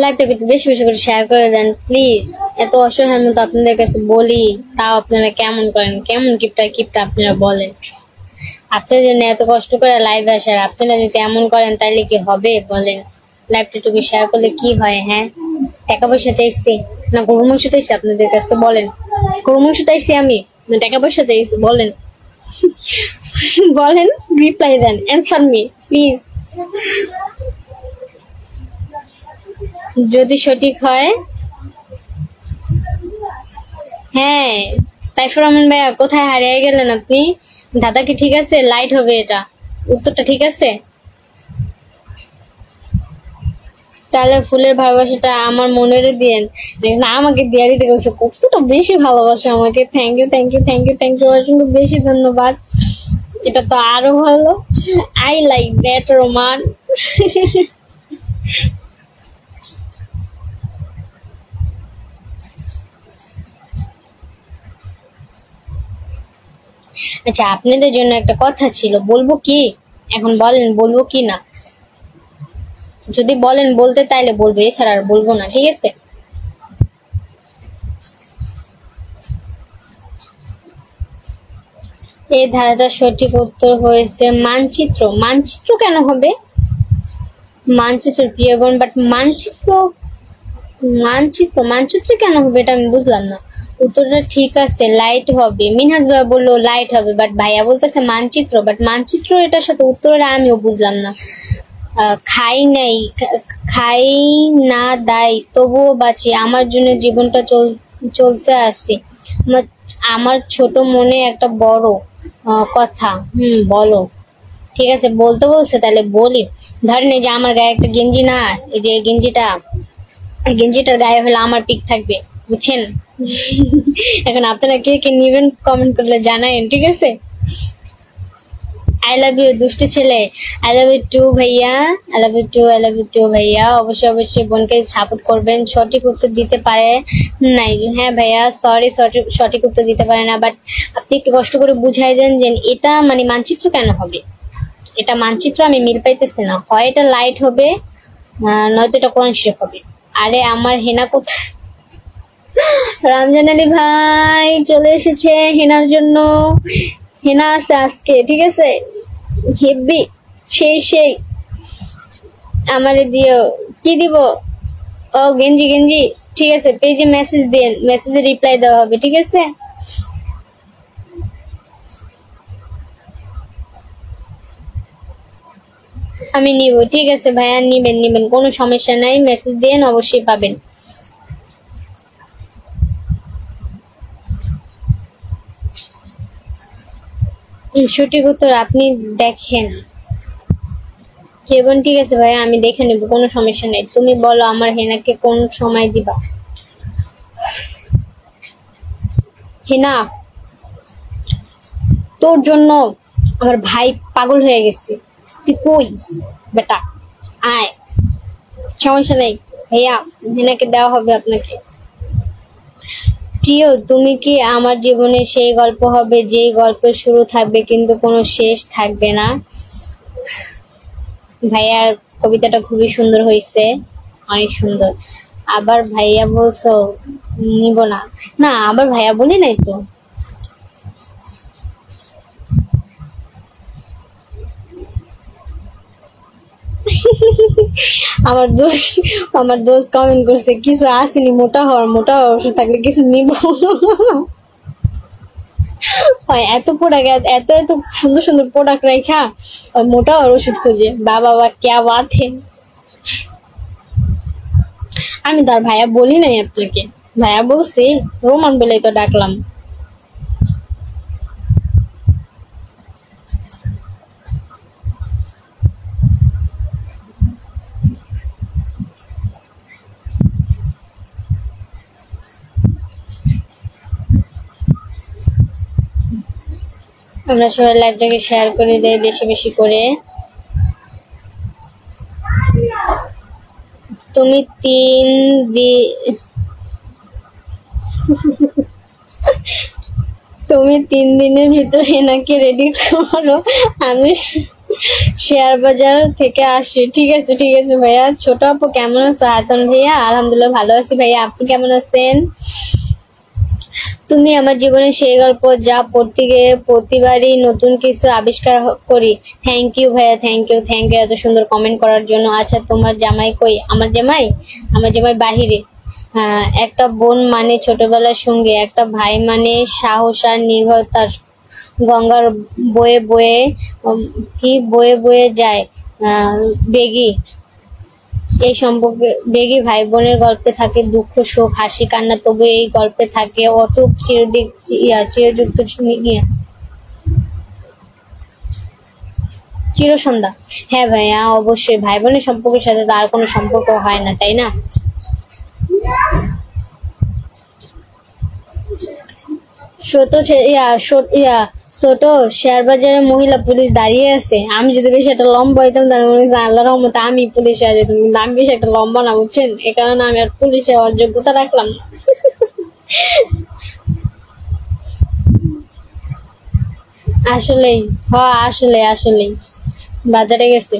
লাইভটাকে একটু বেশি বেশি করে শেয়ার করে দেন প্লিজ। এত অসহায়ের মতো আপনাদের কাছে বলি, তাও আপনারা কেমন করেন? কেমন কিপটা আপনারা বলেন? আপনাদের জন্য এত কষ্ট করে লাইভে আসার, আপনারা যদি এমন করেন তাহলে কি হবে বলেন? লাইভটা একটু শেয়ার করলে কি হয়? হ্যাঁ, টাকা পয়সা চাইছি না গরু মাংস চাইছি আপনাদের কাছে? বলেন, গরু মাংস চাইছি আমি না টাকা পয়সা চাইছি? বলেন। বলেন, রিপ্লাই দেন, অ্যান্সার মি প্লিজ। যদি সঠিক হয়, হ্যাঁ। তাইফুর রহমান ভাইয়া, কোথায় হারিয়ে গেলেন আপনি? দাদা কি ঠিক আছে? লাইট হবে, এটা উত্তরটা ঠিক আছে? তাহলে ফুলের ভালোবাসাটা আমার মনের দিয়েন না, আমাকে দিয়ে দিতে বলছে। কতটা বেশি ভালোবাসা আমাকে। Thank you thank you thank you thank you, অসংখ্য বেশি ধন্যবাদ। এটা তো আরো ভালো। I like that Roman. আচ্ছা, আপনাদের জন্য একটা কথা ছিল, বলবো কি? এখন বলেন বলবো কি না? যদি বলেন বলতে তাইলে বলবো, এছাড়া আর বলবো না, ঠিক আছে? এই ধারাটার সঠিক উত্তর হয়েছে মানচিত্র। মানচিত্র কেন হবে? মানচিত্র প্রিয় বোন, বাট মানচিত্র মানচিত্র মানচিত্র কেন হবে এটা আমি বুঝলাম না। উত্তরটা ঠিক আছে, লাইট হবে। মিনহাজ ভাইয়া বললো লাইট হবে, বাট ভাইয়া বলতেছে মানচিত্র, বাট মানচিত্র এটার সাথে উত্তরটা আমিও বুঝলাম না। খাই নাই, খাই না দাই তবুও বাঁচি, আমার জন্য জীবনটা চলছে আসছে। আমার ছোট মনে একটা বড় কথা। বলো। ঠিক আছে, বলতে বলছে তাহলে বলি। ধরেন এই যে আমার গায়ে একটা গেঞ্জি না, এই যে গেঞ্জিটার গায়ে হলো আমার পিক থাকবে, বুঝছেন? এখন আপনারা কে কে নিবেন কমেন্ট করলে জানায়েন, ঠিক আছে? আই লাভ ইউ দুষ্টু ছেলে, আই লাভ ইউ টু ভাইয়া, I love you too, I love you too ভাইয়া। অবশ্যই বোনকে সাপোর্ট করবেন। সঠিক উত্তর দিতে পারে নাই, হ্যাঁ ভাইয়া সরি, সঠিক উত্তর দিতে পারে না, বাট আপনি একটু কষ্ট করে বুঝাই দেন যে এটা মানে মানচিত্র কেন হবে। এটা মানচিত্র আমি মিল পাইতেছি না, হয় এটা লাইট হবে নয়তো এটা কোরআন শরীফ হবে। আরে আমার হেনা কোথায়? রমজান আলী ভাই চলে এসেছে হেনার জন্য। হেনা আছে আজকে, ঠিক আছে? হেব্বি সেই আমারে দিও। কি দিব? ও গেঞ্জি, ঠিক আছে। পেজে মেসেজ দেন, মেসেজে রিপ্লাই দেওয়া হবে, ঠিক আছে? আমি নিব, ঠিক আছে ভাইয়া, নিবেন কোনো সমস্যা নাই, মেসেজ দেন, অবশ্যই পাবেন। সঠিক উত্তর আপনি দেখেন। রেবন, ঠিক আছে ভাইয়া, আমি দেখে নেব, কোনো সমস্যা নেই। তুমি বলো আমার হেনাকে কোন সময় দিবা? হেনা, তোর জন্য আমার ভাই পাগল হয়ে গেছে। তুই কই বেটা, আয়, সমস্যা নেই ভাইয়া, হেনাকে দেওয়া হবে আপনাকে। প্রিয়, তুমি কি আমার জীবনে সেই গল্প হবে যেই গল্পের শুরু থাকবে কিন্তু কোনো শেষ থাকবে না? ভাইয়ার কবিতাটা খুবই সুন্দর হয়েছে, অনেক সুন্দর। আবার ভাইয়া বলছো নিব না, না আবার ভাইয়া বলি নাই তো। আমার দোস্ত কমেন্ট করছে কিছু আসেনি, মোটা হওয়ার ওষুধ থাকলে কিছু নিব। এত প্রোডাক্ট, এত সুন্দর প্রোডাক্ট রাখা মোটা হওয়ার ওষুধ খুঁজে, বাবা ক্যা বাত হে। আমি তো আর ভাইয়া বলি নাই আপনাকে, ভাইয়া বলছি রোমান বলেই তো ডাকলাম। আমরা সবাই লাইভটাকে শেয়ার করে দেই বেশি করে। তুমি 3 দিনের ভিতরে হেনাকে রেডি করো, আমি শেয়ার বাজার থেকে আসি। ঠিক আছে ভাইয়া। ছোট আপু কেমন আছো? হাসান ভাইয়া আলহামদুলিল্লাহ ভালো আছি ভাইয়া, আপনি কেমন আছেন? তুমি আমার জীবনের সেই গল্প যা পড়তে গিয়ে প্রতিবারই নতুন কিছু আবিষ্কার করি। থ্যাংক ইউ ভাইয়া, থ্যাংক ইউ এত সুন্দর কমেন্ট করার জন্য। আচ্ছা তোমার জামাই কই? আমার জামাই বাহিরে। একটা বোন মানে ছোটবেলার সঙ্গে, একটা ভাই মানে সাহস আর নির্ভরতার। গঙ্গার বয়ে বয়ে যায় বেগী। এই সম্পর্কে বেগী ভাই বোনের গল্পে থাকে দুঃখ, শোক, হাসি, কান্না, তবু এই গল্পে থাকে অটুট চিরযুক্ত চিরসন্ধ্যা। হ্যাঁ ভাইয়া, অবশ্যই ভাই বোনের সম্পর্কের সাথে তার কোনো সম্পর্ক হয় না, তাই না? ছোট শেয়ার বাজারে মহিলা পুলিশ দাঁড়িয়ে আছে। আমি যদি বেশি একটা লম্বা হইতাম তাহলে মনে হচ্ছে আল্লাহ রহমতে আমি পুলিশে যেতাম, কিন্তু আমি বেশি একটা লম্বা না, বুঝছেন? এ কারণে আমি আর পুলিশে হওয়ার যোগ্যতা রাখলাম না। আসলেই আসলেই বাজারে গেছে।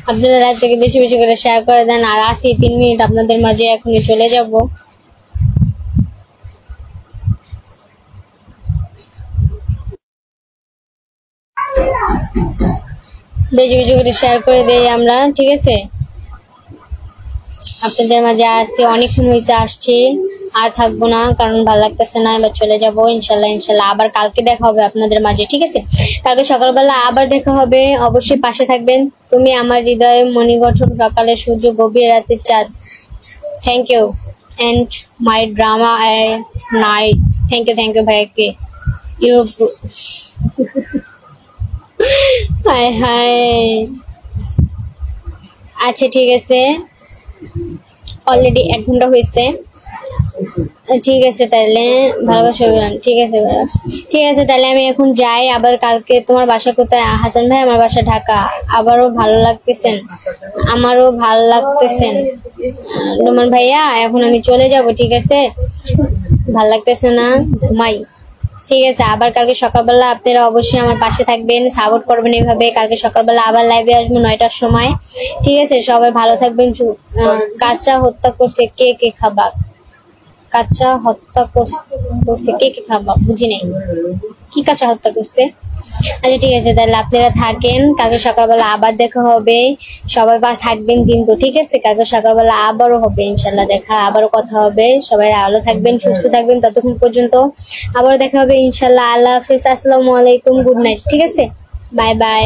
আপনারা লাইভ থেকে বেশি করে শেয়ার করে দেন। আর আসি 3 মিনিট আপনাদের মাঝে, এখনই চলে যাব। বেশি করে শেয়ার করে দেই আমরা, ঠিক আছে? আপনাদের মাঝে আসছি, অনেকক্ষণ হয়েছে আসছি, আর থাকবো না কারণ ভালো লাগতেছে না, এবার চলে যাবো ইনশাল্লাহ। ইনশাল্লাহ আবার কালকে দেখা হবে আপনাদের মাঝে, ঠিক আছে? কালকে সকালবেলা আবার দেখা হবে, অবশ্যই পাশে থাকবেন। তুমি আমার হৃদয়ে মণিগঠন, সকালে সূর্য, গভীর রাতের চাঁদ। Thank you and my drama night. Thank you ভাইকে। Your hi hi. আচ্ছা ঠিক আছে, অলরেডি 1 ঘন্টা হয়েছে। ঠিক আছে তাহলে, ভালোবাসা অভিযান, ঠিক আছে ভাইয়া। ঠিক আছে তাহলে আমি এখন যাই। আবার কালকে তোমার বাসা কোথায়? হাসান ভাই, আমার বাসা ঢাকা। আমারও ভালো লাগতেছেন নোমান ভাইয়া, এখন আমি চলে যাব, ঠিক আছে? ভালো লাগতেছে না, ঘুমাই। ঠিক আছে, আবার কালকে সকালবেলা আপনারা অবশ্যই আমার পাশে থাকবেন, সাপোর্ট করবেন এইভাবে। কালকে সকালবেলা আবার লাইভে আসবো 9টার সময়, ঠিক আছে? সবাই ভালো থাকবেন। কাঁচা হত্যা করছে, কে কে খাবার? কাঁচা হত্যা করছে কে কে খাবার? বুঝি নাই, কি কাঁচা হত্যা করছে? আচ্ছা ঠিক আছে তাহলে আপনারা থাকেন, কালকে সকালবেলা আবার দেখা হবে। সবাই থাকবেন কিন্তু, ঠিক আছে? কালকে সকালবেলা আবারও হবে ইনশাল্লাহ দেখা, আবারও কথা হবে। সবাই ভালো থাকবেন, সুস্থ থাকবেন ততক্ষণ পর্যন্ত। আবারও দেখা হবে ইনশাল্লাহ। আল্লাহ হাফিজ, আসসালামু আলাইকুম, গুড নাইট, ঠিক আছে? Bye bye.